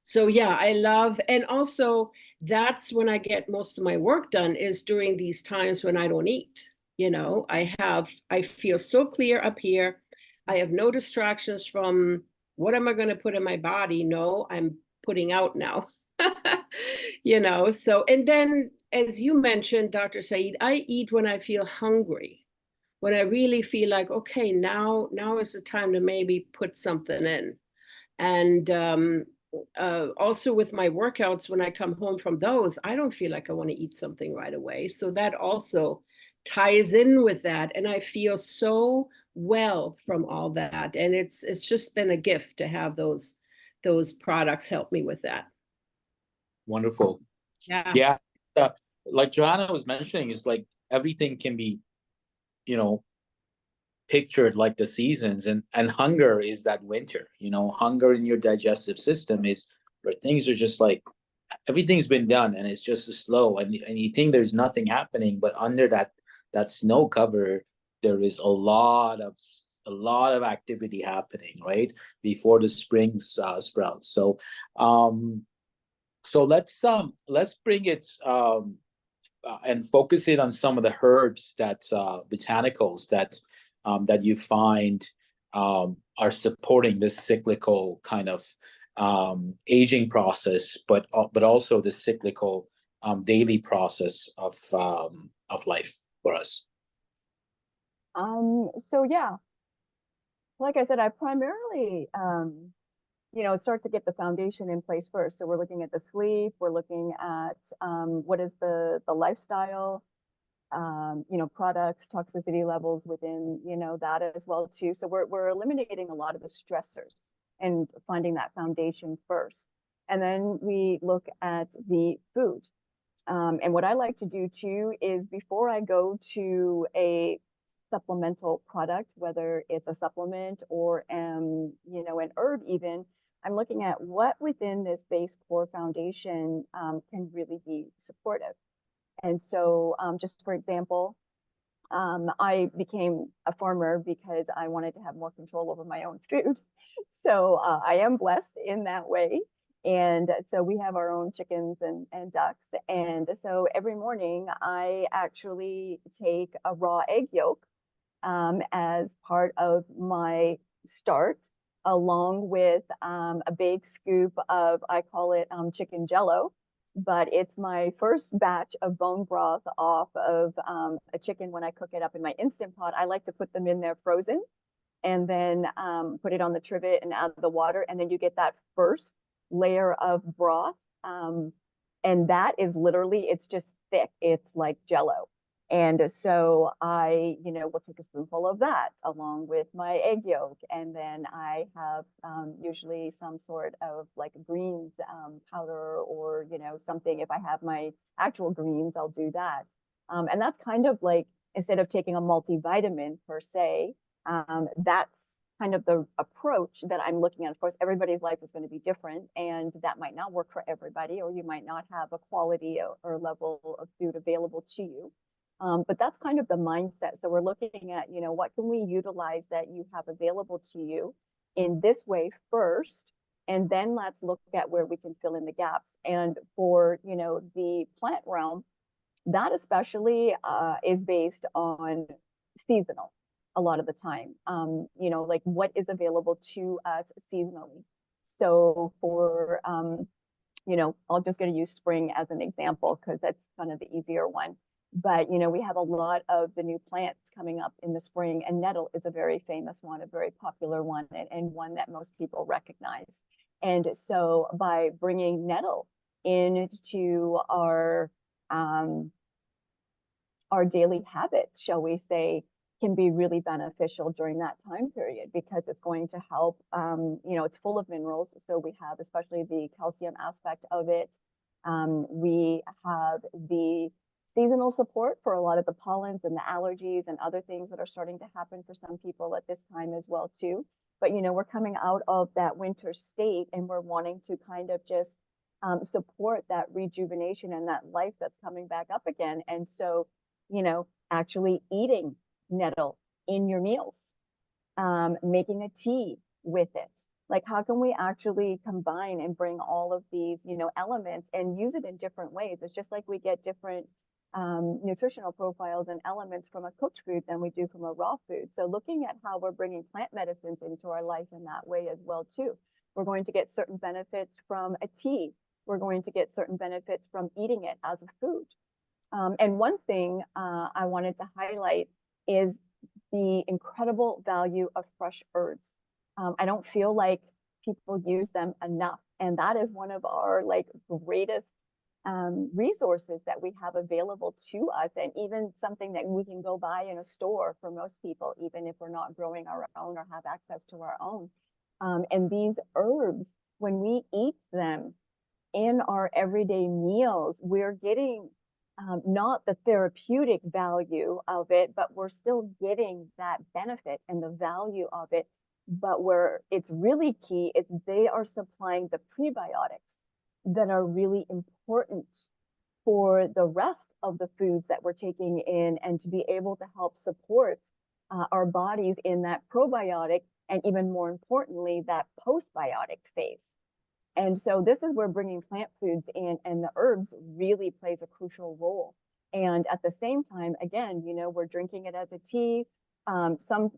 So yeah, I love, and also that's when I get most of my work done, is during these times when I don't eat. You know, I feel so clear up here. I have no distractions from what am I going to put in my body? No, I'm putting out now. You know, so, and then as you mentioned, Dr. Saeed, I eat when I feel hungry, when I really feel like, okay, now is the time to maybe put something in. And also with my workouts, when I come home from those, I don't feel like I want to eat something right away. So that also ties in with that. And I feel so well from all that. And it's just been a gift to have those products help me with that. Wonderful. Yeah. Like Johanna was mentioning, is like everything can be, pictured like the seasons, and hunger is that winter. Hunger in your digestive system is where things are just like everything's been done and it's just slow, and you think there's nothing happening, but under that snow cover there is a lot of activity happening right before the spring sprouts. So let's bring it and focus it on some of the herbs that botanicals that you find are supporting this cyclical kind of aging process, but also the cyclical daily process of life for us. So yeah, like I said, I primarily start to get the foundation in place first. So we're looking at the sleep, we're looking at what is the lifestyle, products, toxicity levels within, that as well too. So we're eliminating a lot of the stressors and finding that foundation first. And then we look at the food. And what I like to do too is before I go to a supplemental product, whether it's a supplement or an herb even, I'm looking at what within this base core foundation can really be supportive. And so just for example, I became a farmer because I wanted to have more control over my own food. So I am blessed in that way. And so we have our own chickens and ducks. And so every morning I actually take a raw egg yolk as part of my start, along with a big scoop of, I call it chicken jello, but it's my first batch of bone broth off of a chicken when I cook it up in my Instant Pot. I like to put them in there frozen and then put it on the trivet and add the water. And then you get that first layer of broth. And that is literally, it's just thick. It's like jello. And so I, will take a spoonful of that along with my egg yolk. And then I have usually some sort of like greens powder or, something. If I have my actual greens, I'll do that. And that's kind of like, instead of taking a multivitamin per se, that's kind of the approach that I'm looking at. Of course, everybody's life is going to be different, and that might not work for everybody, or you might not have a quality or level of food available to you. But that's kind of the mindset. So we're looking at, what can we utilize that you have available to you in this way first, and then let's look at where we can fill in the gaps. And for, the plant realm, that especially is based on seasonal a lot of the time, like what is available to us seasonally. So for, I'm just going to use spring as an example because that's kind of the easier one. But, we have a lot of the new plants coming up in the spring, and nettle is a very famous one, a very popular one, and one that most people recognize. And so by bringing nettle into our daily habits, shall we say, can be really beneficial during that time period, because it's going to help, it's full of minerals. So we have especially the calcium aspect of it. We have the seasonal support for a lot of the pollens and the allergies and other things that are starting to happen for some people at this time as well too. But, we're coming out of that winter state, and we're wanting to kind of just support that rejuvenation and that life that's coming back up again. And so, actually eating nettle in your meals, making a tea with it. Like, how can we actually combine and bring all of these, elements and use it in different ways? It's just like we get different nutritional profiles and elements from a cooked food than we do from a raw food. So looking at how we're bringing plant medicines into our life in that way as well too. We're going to get certain benefits from a tea. We're going to get certain benefits from eating it as a food. And one thing I wanted to highlight is the incredible value of fresh herbs. I don't feel like people use them enough. And that is one of our greatest resources that we have available to us, and even something that we can go buy in a store for most people, even if we're not growing our own or have access to our own. And these herbs, when we eat them in our everyday meals, we're getting not the therapeutic value of it, but we're still getting that benefit and the value of it. But where it's really key is they are supplying the prebiotics that are really important for the rest of the foods that we're taking in, and to be able to help support our bodies in that probiotic, and even more importantly, that postbiotic phase. And so this is where bringing plant foods in and the herbs really plays a crucial role. And at the same time, again, we're drinking it as a tea. Some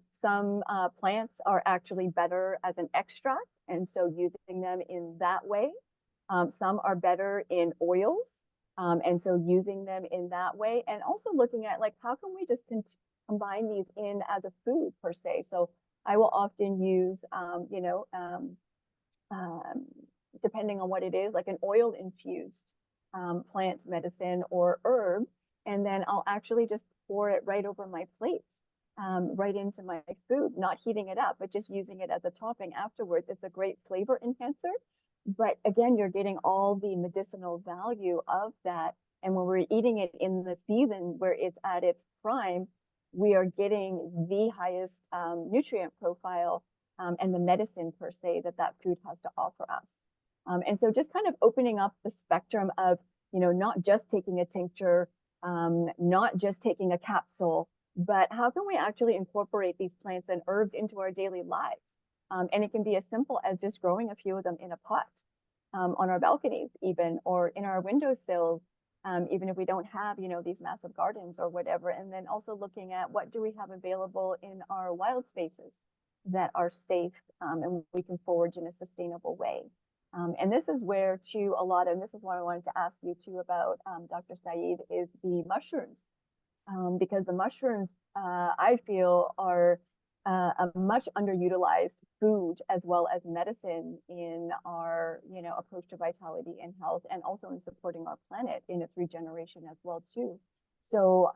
plants are actually better as an extract, and so using them in that way. Some are better in oils, and so using them in that way. And also looking at how can we just combine these in as a food per se. So I will often use, depending on what it is, like an oil infused plant medicine or herb, and then I'll actually just pour it right over my plate, right into my food, not heating it up, but just using it as a topping afterwards. It's a great flavor enhancer. But again, you're getting all the medicinal value of that. And when we're eating it in the season where it's at its prime, we are getting the highest nutrient profile and the medicine per se that food has to offer us. And so just kind of opening up the spectrum of, not just taking a tincture, not just taking a capsule, but how can we actually incorporate these plants and herbs into our daily lives? And it can be as simple as just growing a few of them in a pot. on our balconies even, or in our windowsills, even if we don't have, these massive gardens or whatever. And then also looking at what do we have available in our wild spaces that are safe, and we can forage in a sustainable way. And this is where and this is what I wanted to ask you too about, Dr. Saeed, is the mushrooms. Because the mushrooms, I feel, are a much underutilized food as well as medicine in our, approach to vitality and health, and also in supporting our planet in its regeneration as well too. So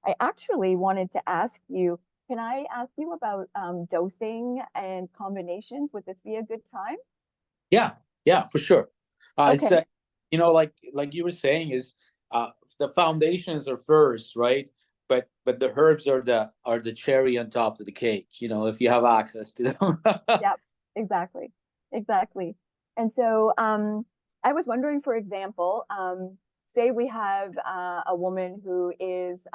I actually wanted to ask you, can I ask you about dosing and combinations? Would this be a good time? Yeah, for sure. Okay. It's like you were saying, is the foundations are first, right? But the herbs are the cherry on top of the cake, if you have access to them. Yep, exactly. And so I was wondering, for example, say we have a woman who is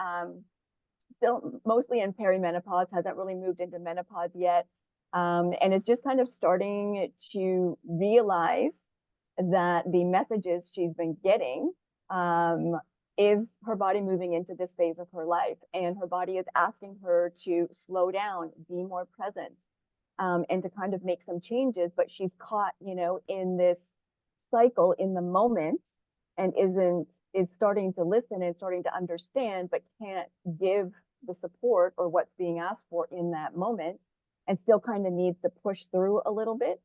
still mostly in perimenopause, hasn't really moved into menopause yet, and is just kind of starting to realize that the messages she's been getting, is her body moving into this phase of her life, and her body is asking her to slow down, be more present, and to kind of make some changes, but she's caught, in this cycle in the moment, and is starting to listen and starting to understand, but can't give the support or what's being asked for in that moment, and still kind of needs to push through a little bit,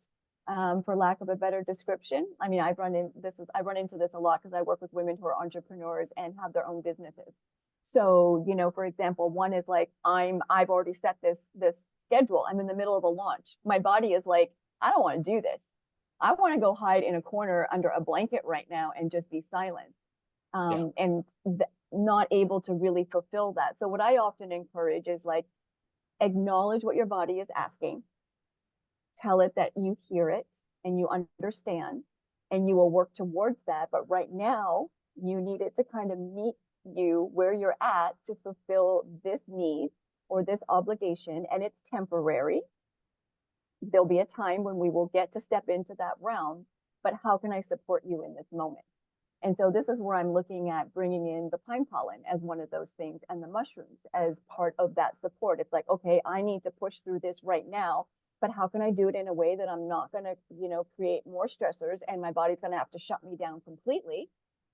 for lack of a better description. I mean, I run into this a lot because I work with women who are entrepreneurs and have their own businesses. So, for example, one is like, I've already set this schedule. I'm in the middle of a launch. My body is like, I don't want to do this. I want to go hide in a corner under a blanket right now and just be silent. And not able to really fulfill that. So what I often encourage is like, acknowledge what your body is asking, tell it that you hear it and you understand, and you will work towards that. But right now, you need it to kind of meet you where you're at to fulfill this need or this obligation, and it's temporary. There'll be a time when we will get to step into that realm, but how can I support you in this moment? And so this is where I'm looking at bringing in the pine pollen as one of those things, and the mushrooms as part of that support. It's like, okay, I need to push through this right now, but how can I do it in a way that I'm not going to, create more stressors and my body's going to have to shut me down completely.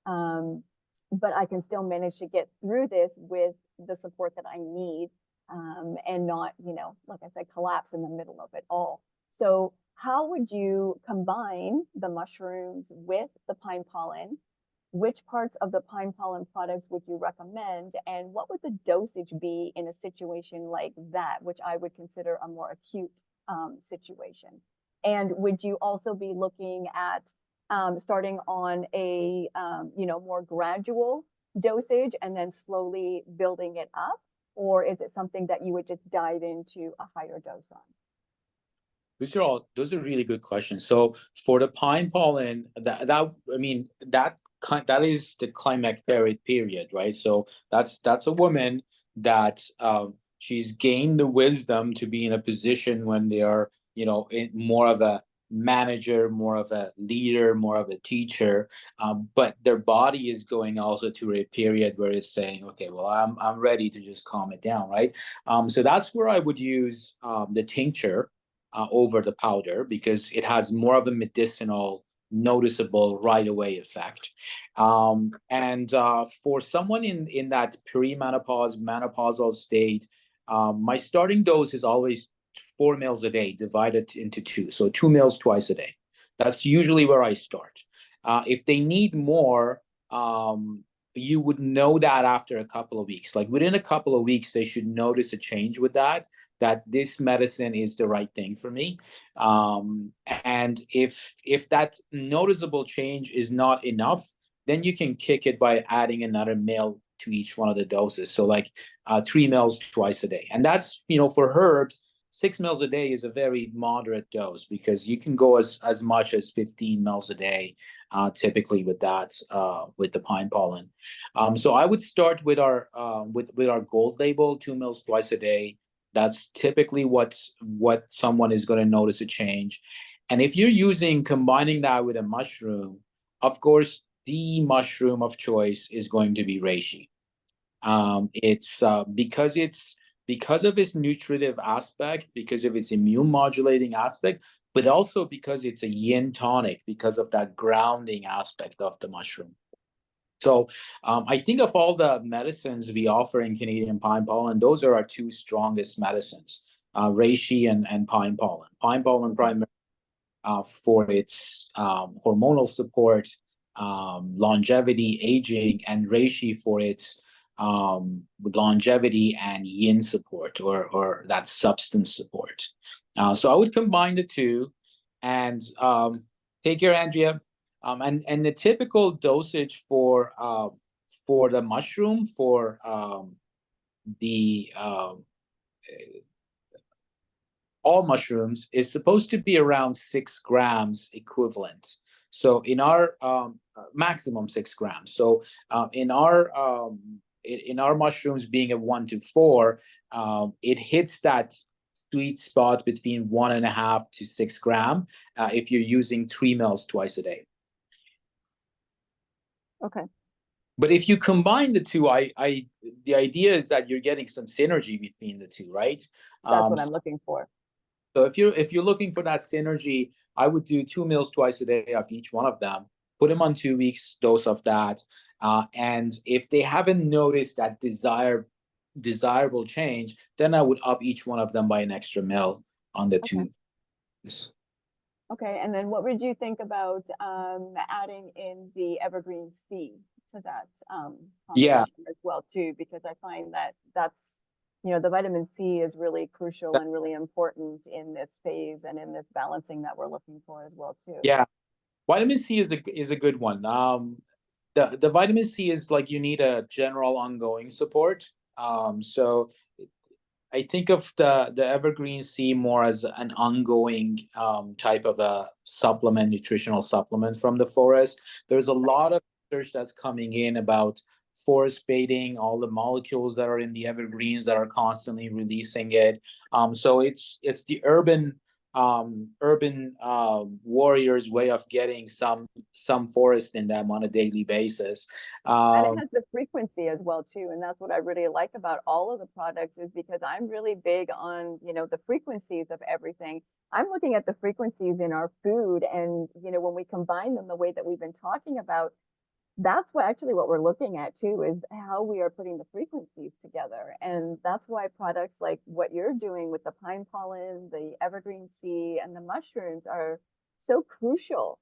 But I can still manage to get through this with the support that I need, and not, like I said, collapse in the middle of it all. So how would you combine the mushrooms with the pine pollen? Which parts of the pine pollen products would you recommend? And what would the dosage be in a situation like that, which I would consider a more acute situation? And would you also be looking at starting on a more gradual dosage and then slowly building it up? Or is it something that you would just dive into a higher dose on? Those are really good questions. So for the pine pollen, that is the climacteric period, right? So that's a woman that she's gained the wisdom to be in a position when they are, in more of a manager, more of a leader, more of a teacher, but their body is going also to a period where it's saying, okay, well, I'm ready to just calm it down, right? So that's where I would use the tincture over the powder, because it has more of a medicinal, noticeable right away effect. And for someone in that perimenopause, menopausal state, my starting dose is always 4 meals a day divided into 2. So 2 meals twice a day. That's usually where I start. If they need more, you would know that after a couple of weeks. Like within a couple of weeks, they should notice a change with that this medicine is the right thing for me. And if that noticeable change is not enough, then you can kick it by adding another meal to each one of the doses. So like 3 meals twice a day. And that's, for herbs, 6 meals a day is a very moderate dose, because you can go as much as 15 meals a day, typically with that, with the pine pollen. So I would start with our gold label, 2 meals twice a day. That's typically what someone is going to notice a change. And if you're combining that with a mushroom, of course, the mushroom of choice is going to be reishi. It's because of its nutritive aspect, because of its immune modulating aspect, but also because it's a yin tonic, because of that grounding aspect of the mushroom. So I think of all the medicines we offer in Canadian pine pollen, those are our two strongest medicines, reishi and pine pollen. Pine pollen primarily for its hormonal support, longevity, aging, and reishi for its longevity and yin support, or that substance support. So I would combine the two, and take care, Andrea. And the typical dosage for the mushroom, for the all mushrooms, is supposed to be around 6 grams equivalent. So in our maximum 6 grams. So in our mushrooms being a 1 to 4, it hits that sweet spot between 1.5 to 6 gram if you're using 3 mils twice a day. Okay. But if you combine the two, the idea is that you're getting some synergy between the two, right? That's what I'm looking for. So if you're looking for that synergy, I would do 2 meals twice a day of each one of them. Put them on 2 weeks dose of that, and if they haven't noticed that desirable change, then I would up each one of them by an extra mil on the Okay. 2. Okay, and then what would you think about adding in the evergreen C to that combination as well too? Because I find that that's, the vitamin C is really crucial and really important in this phase and in this balancing that we're looking for as well too. Yeah, vitamin C is a good one. The vitamin C is like, you need a general ongoing support. So I think of the evergreen C more as an ongoing type of a supplement, nutritional supplement from the forest. There's a lot of research that's coming in about forest bathing, all the molecules that are in the evergreens that are constantly releasing it. So it's the urban warriors' way of getting some forest in them on a daily basis. And it has the frequency as well too, and that's what I really like about all of the products, is because I'm really big on the frequencies of everything. I'm looking at the frequencies in our food, and when we combine them the way that we've been talking about, that's what we're looking at too, is how we are putting the frequencies together. And that's why products like what you're doing with the pine pollen, the evergreen sea, and the mushrooms are so crucial,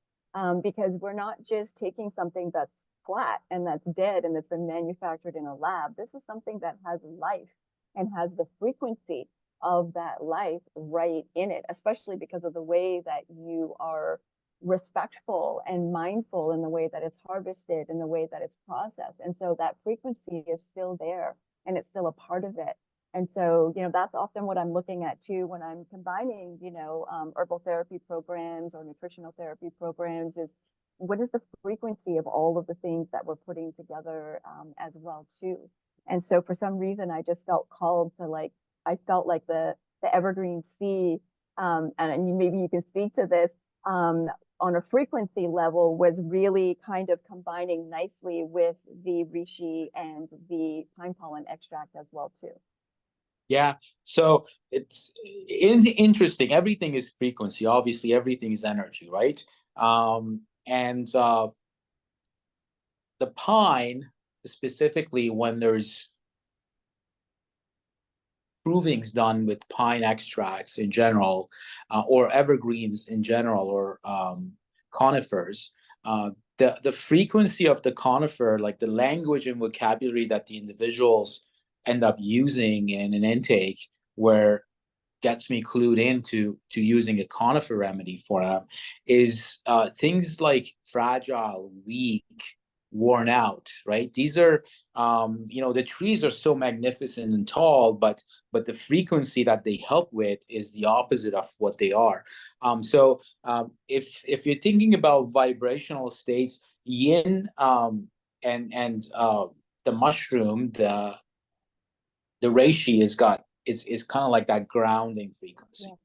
because we're not just taking something that's flat and that's dead and that's been manufactured in a lab. This is something that has life and has the frequency of that life right in it, especially because of the way that you are respectful and mindful in the way that it's harvested, in the way that it's processed. And so that frequency is still there and it's still a part of it. And so, that's often what I'm looking at too when I'm combining, herbal therapy programs or nutritional therapy programs, is what is the frequency of all of the things that we're putting together as well too. And so for some reason, I just felt called to I felt like the evergreen sea, and maybe you can speak to this, on a frequency level, was really kind of combining nicely with the reishi and the pine pollen extract as well too. Yeah, so it's interesting. Everything is frequency. Obviously, everything is energy, right? And the pine, specifically, when there's provings done with pine extracts in general, or evergreens in general, or conifers, the frequency of the conifer, like the language and vocabulary that the individuals end up using in an intake, where gets me clued into using a conifer remedy for them, is things like fragile, weak, worn out, right? These are, the trees are so magnificent and tall, but the frequency that they help with is the opposite of what they are. So if you're thinking about vibrational states, yin, and the mushroom, the reishi is kind of like that grounding frequency. Yeah.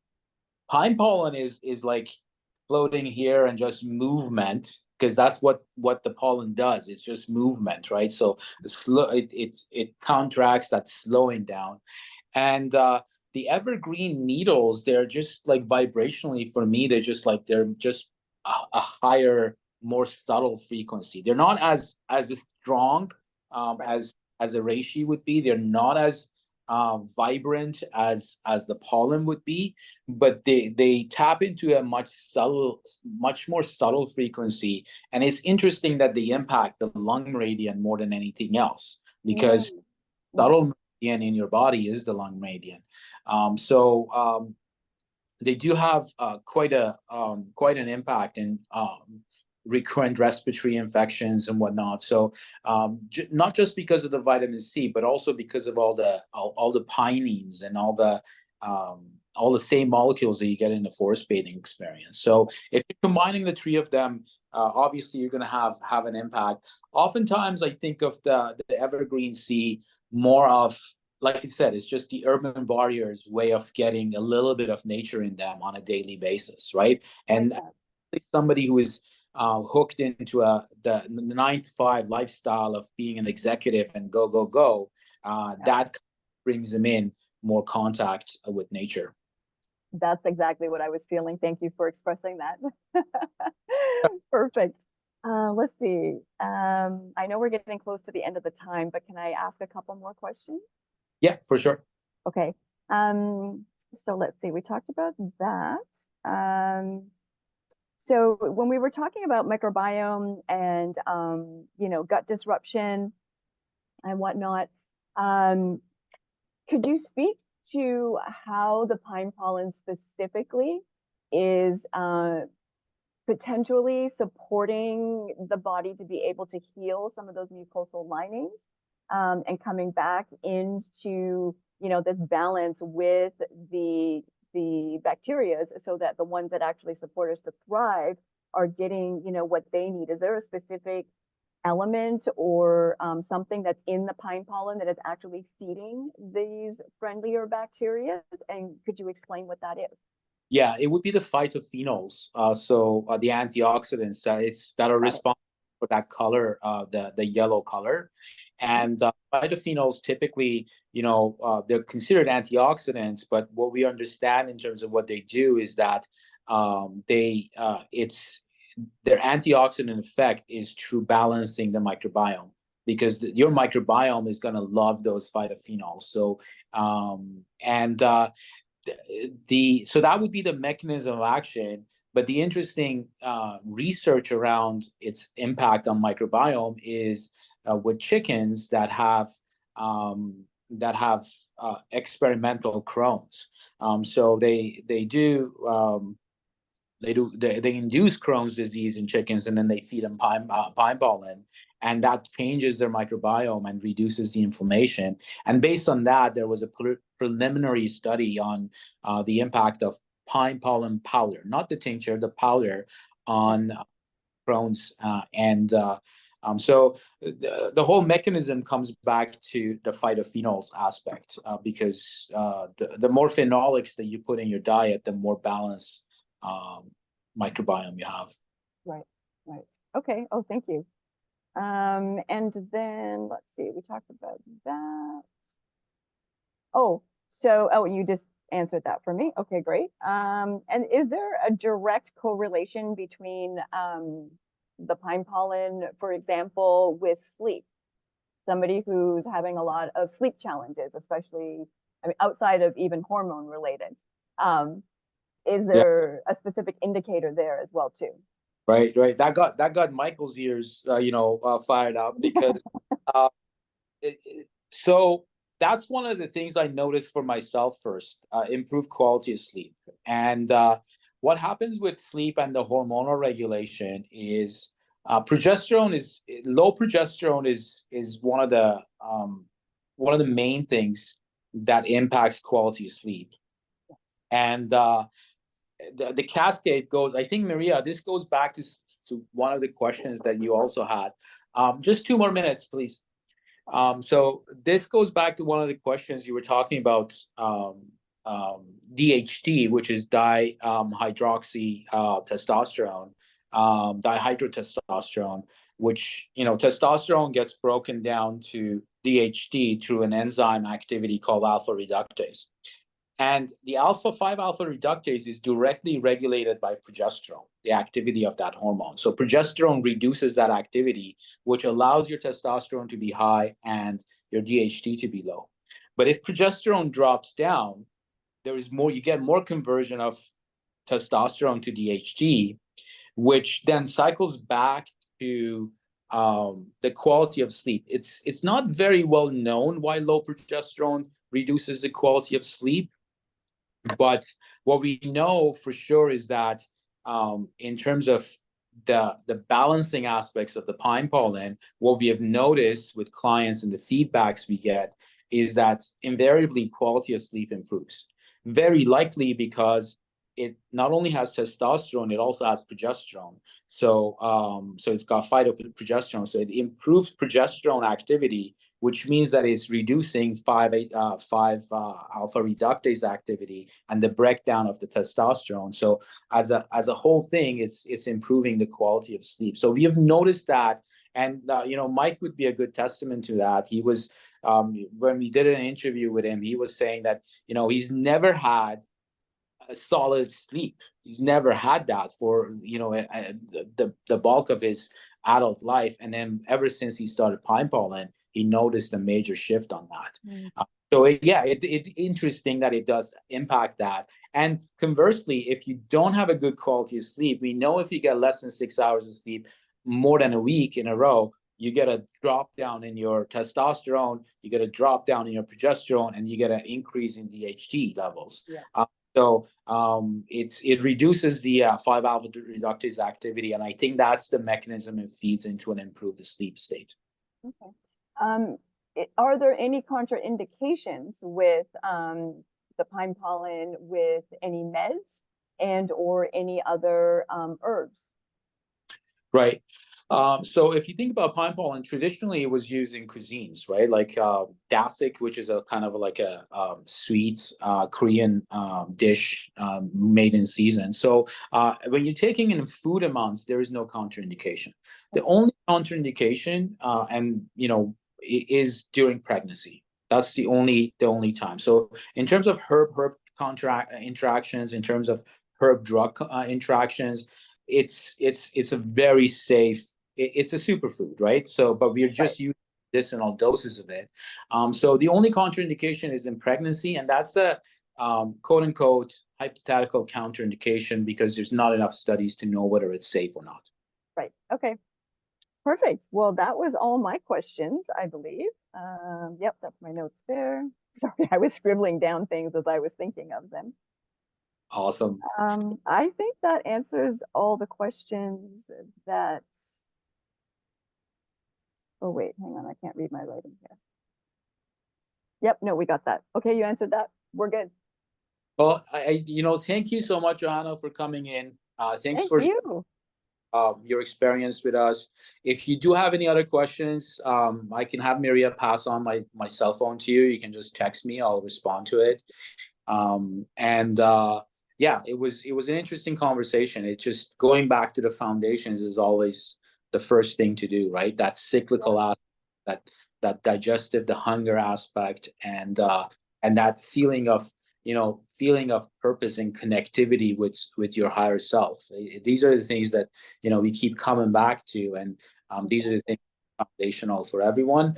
Pine pollen is like floating here and just movement, because that's what the pollen does. It's just movement, right? So it counteracts that slowing down. And the evergreen needles, they're just like vibrationally for me, they're just a higher, more subtle frequency. They're not as strong as a reishi would be. They're not as vibrant as the pollen would be, but they tap into a much more subtle frequency. And it's interesting that they impact the lung meridian more than anything else, because subtle meridian in your body is the lung meridian. They do have quite an impact in recurrent respiratory infections and whatnot. So not just because of the vitamin C, but also because of all the pinene and all the same molecules that you get in the forest bathing experience. So if you're combining the three of them, obviously you're going to have an impact. Oftentimes, I think of the evergreen C more of, like you said, it's just the urban warrior's way of getting a little bit of nature in them on a daily basis, right? And somebody who is hooked into the 9-to-5 lifestyle of being an executive and go, that brings them in more contact with nature. That's exactly what I was feeling. Thank you for expressing that. Perfect. Let's see. I know we're getting close to the end of the time, but can I ask a couple more questions? Yeah, for sure. Okay. So let's see. We talked about that. So when we were talking about microbiome and gut disruption and whatnot, could you speak to how the pine pollen specifically is potentially supporting the body to be able to heal some of those mucosal linings, and coming back into this balance with the bacteria, so that the ones that actually support us to thrive are getting what they need? Is there a specific element or something that's in the pine pollen that is actually feeding these friendlier bacteria? And could you explain what that is? Yeah, it would be the phytophenols. The antioxidants that are responsible for that color, the yellow color. And phytophenols typically, they're considered antioxidants, but what we understand in terms of what they do is that their antioxidant effect is through balancing the microbiome, because your microbiome is going to love those phytophenols. So that would be the mechanism of action. But the interesting research around its impact on microbiome is with chickens that have experimental Crohn's. So they induce Crohn's disease in chickens, and then they feed them pine pollen, and that changes their microbiome and reduces the inflammation. And based on that, there was a preliminary study on the impact of pine pollen powder, not the tincture, the powder, on Crohn's. So the whole mechanism comes back to the phytophenols aspect, because the more phenolics that you put in your diet, the more balanced microbiome you have. Right. Okay. Oh, thank you. And then let's see, we talked about that. You just answered that for me. Okay, great. And is there a direct correlation between the pine pollen, for example, with sleep? Somebody who's having a lot of sleep challenges, especially, outside of even hormone related, is there a specific indicator there as well too? Right. That got Michael's ears, fired up, because so that's one of the things I noticed for myself first, improved quality of sleep. And what happens with sleep and the hormonal regulation is low progesterone is one of the main things that impacts quality of sleep. And the cascade goes, I think, Maria, this goes back to one of the questions that you also had. Just 2 more minutes, please. So this goes back to one of the questions you were talking about, DHT, which is dihydrotestosterone, dihydrotestosterone, which, testosterone gets broken down to DHT through an enzyme activity called alpha reductase. And the 5-alpha reductase is directly regulated by progesterone, the activity of that hormone. So progesterone reduces that activity, which allows your testosterone to be high and your DHT to be low. But if progesterone drops down, you get more conversion of testosterone to DHT, which then cycles back to the quality of sleep. It's not very well known why low progesterone reduces the quality of sleep. But what we know for sure is that in terms of the balancing aspects of the pine pollen, what we have noticed with clients and the feedbacks we get is that invariably quality of sleep improves. Very likely because it not only has testosterone, it also has progesterone. So it's got phytoprogesterone. So it improves progesterone activity, which means that it's reducing 5-alpha reductase activity and the breakdown of the testosterone. So as a whole thing, it's improving the quality of sleep. So we have noticed that, and Mike would be a good testament to that. He was when we did an interview with him, he was saying that he's never had a solid sleep. He's never had that for the bulk of his adult life, and then ever since he started pine pollen, he noticed a major shift on that. So it's interesting that it does impact that. And conversely, if you don't have a good quality of sleep, we know if you get less than 6 hours of sleep more than a week in a row, you get a drop down in your testosterone, you get a drop down in your progesterone, and you get an increase in DHT levels. Yeah. So it reduces the 5-alpha reductase activity, and I think that's the mechanism it feeds into and improve the sleep state. Okay. Are there any contraindications with the pine pollen with any meds and or any other herbs? Right. So if you think about pine pollen, traditionally it was used in cuisines, right? Like dasik, which is a kind of like a sweet Korean dish made in season. So when you're taking in food amounts, there is no contraindication. The only contraindication, is during pregnancy. That's the only time. So in terms of herb interactions, in terms of herb drug interactions, it's a very safe. It's a superfood, right? So, but we are just using medicinal doses of it. So the only contraindication is in pregnancy, and that's a quote unquote hypothetical counterindication because there's not enough studies to know whether it's safe or not. Right. Okay. Perfect. Well, that was all my questions, I believe. Yep, that's my notes there. Sorry, I was scribbling down things as I was thinking of them. Awesome. I think that answers all the questions that. Oh, wait, hang on. I can't read my writing here. Yep, no, we got that. Okay, you answered that. We're good. Well, thank you so much, Johanna, for coming in. Thanks for you. Your experience with us. If you do have any other questions, I can have Maria pass on my cell phone to you. You can just text me. I'll respond to it. Yeah, it was an interesting conversation. It's just going back to the foundations is always the first thing to do, right? That cyclical aspect, that digestive, the hunger aspect, and that feeling of purpose and connectivity with your higher self. These are the things that we keep coming back to, and these are the things foundational for everyone.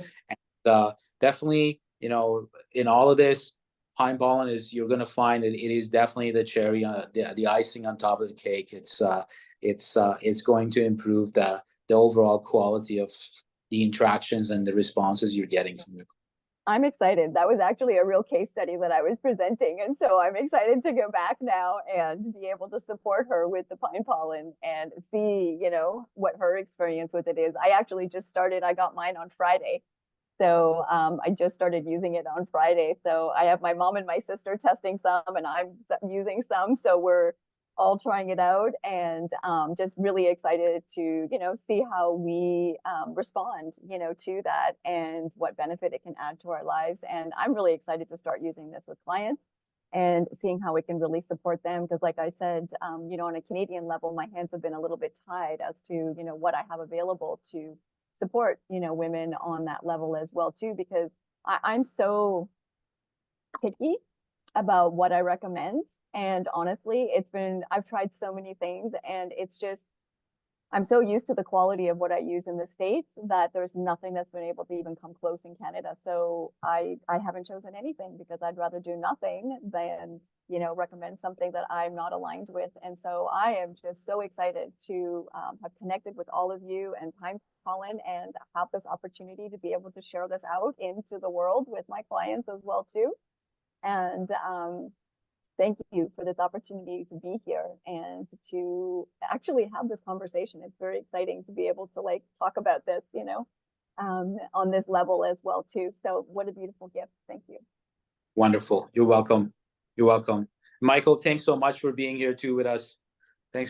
And definitely, in all of this, pine pollen you're going to find it is definitely the cherry, the icing on top of the cake. It's going to improve the overall quality of the interactions and the responses you're getting from your. I'm excited. That was actually a real case study that I was presenting. And so I'm excited to go back now and be able to support her with the pine pollen and see, what her experience with it is. I actually just started, I got mine on Friday. So I just started using it on Friday. So I have my mom and my sister testing some, and I'm using some. So we're all trying it out, and just really excited to, see how we respond, to that and what benefit it can add to our lives. And I'm really excited to start using this with clients. and seeing how we can really support them. Because like I said, you know, on a Canadian level, my hands have been a little bit tied as to, you know, what I have available to support, you know, women on that level as well too, because I'm so picky about what I recommend. And honestly, I've tried so many things, and it's just, I'm so used to the quality of what I use in the States that there's nothing that's been able to even come close in Canada. So I haven't chosen anything, because I'd rather do nothing than, you know, recommend something that I'm not aligned with. And so I am just so excited to have connected with all of you and Pollen, and have this opportunity to be able to share this out into the world with my clients as well too. And thank you for this opportunity to be here and to actually have this conversation. It's very exciting to be able to like talk about this, you know, on this level as well too. So what a beautiful gift. Thank you. Wonderful. You're welcome. You're welcome. Michael, thanks so much for being here too with us. Thanks for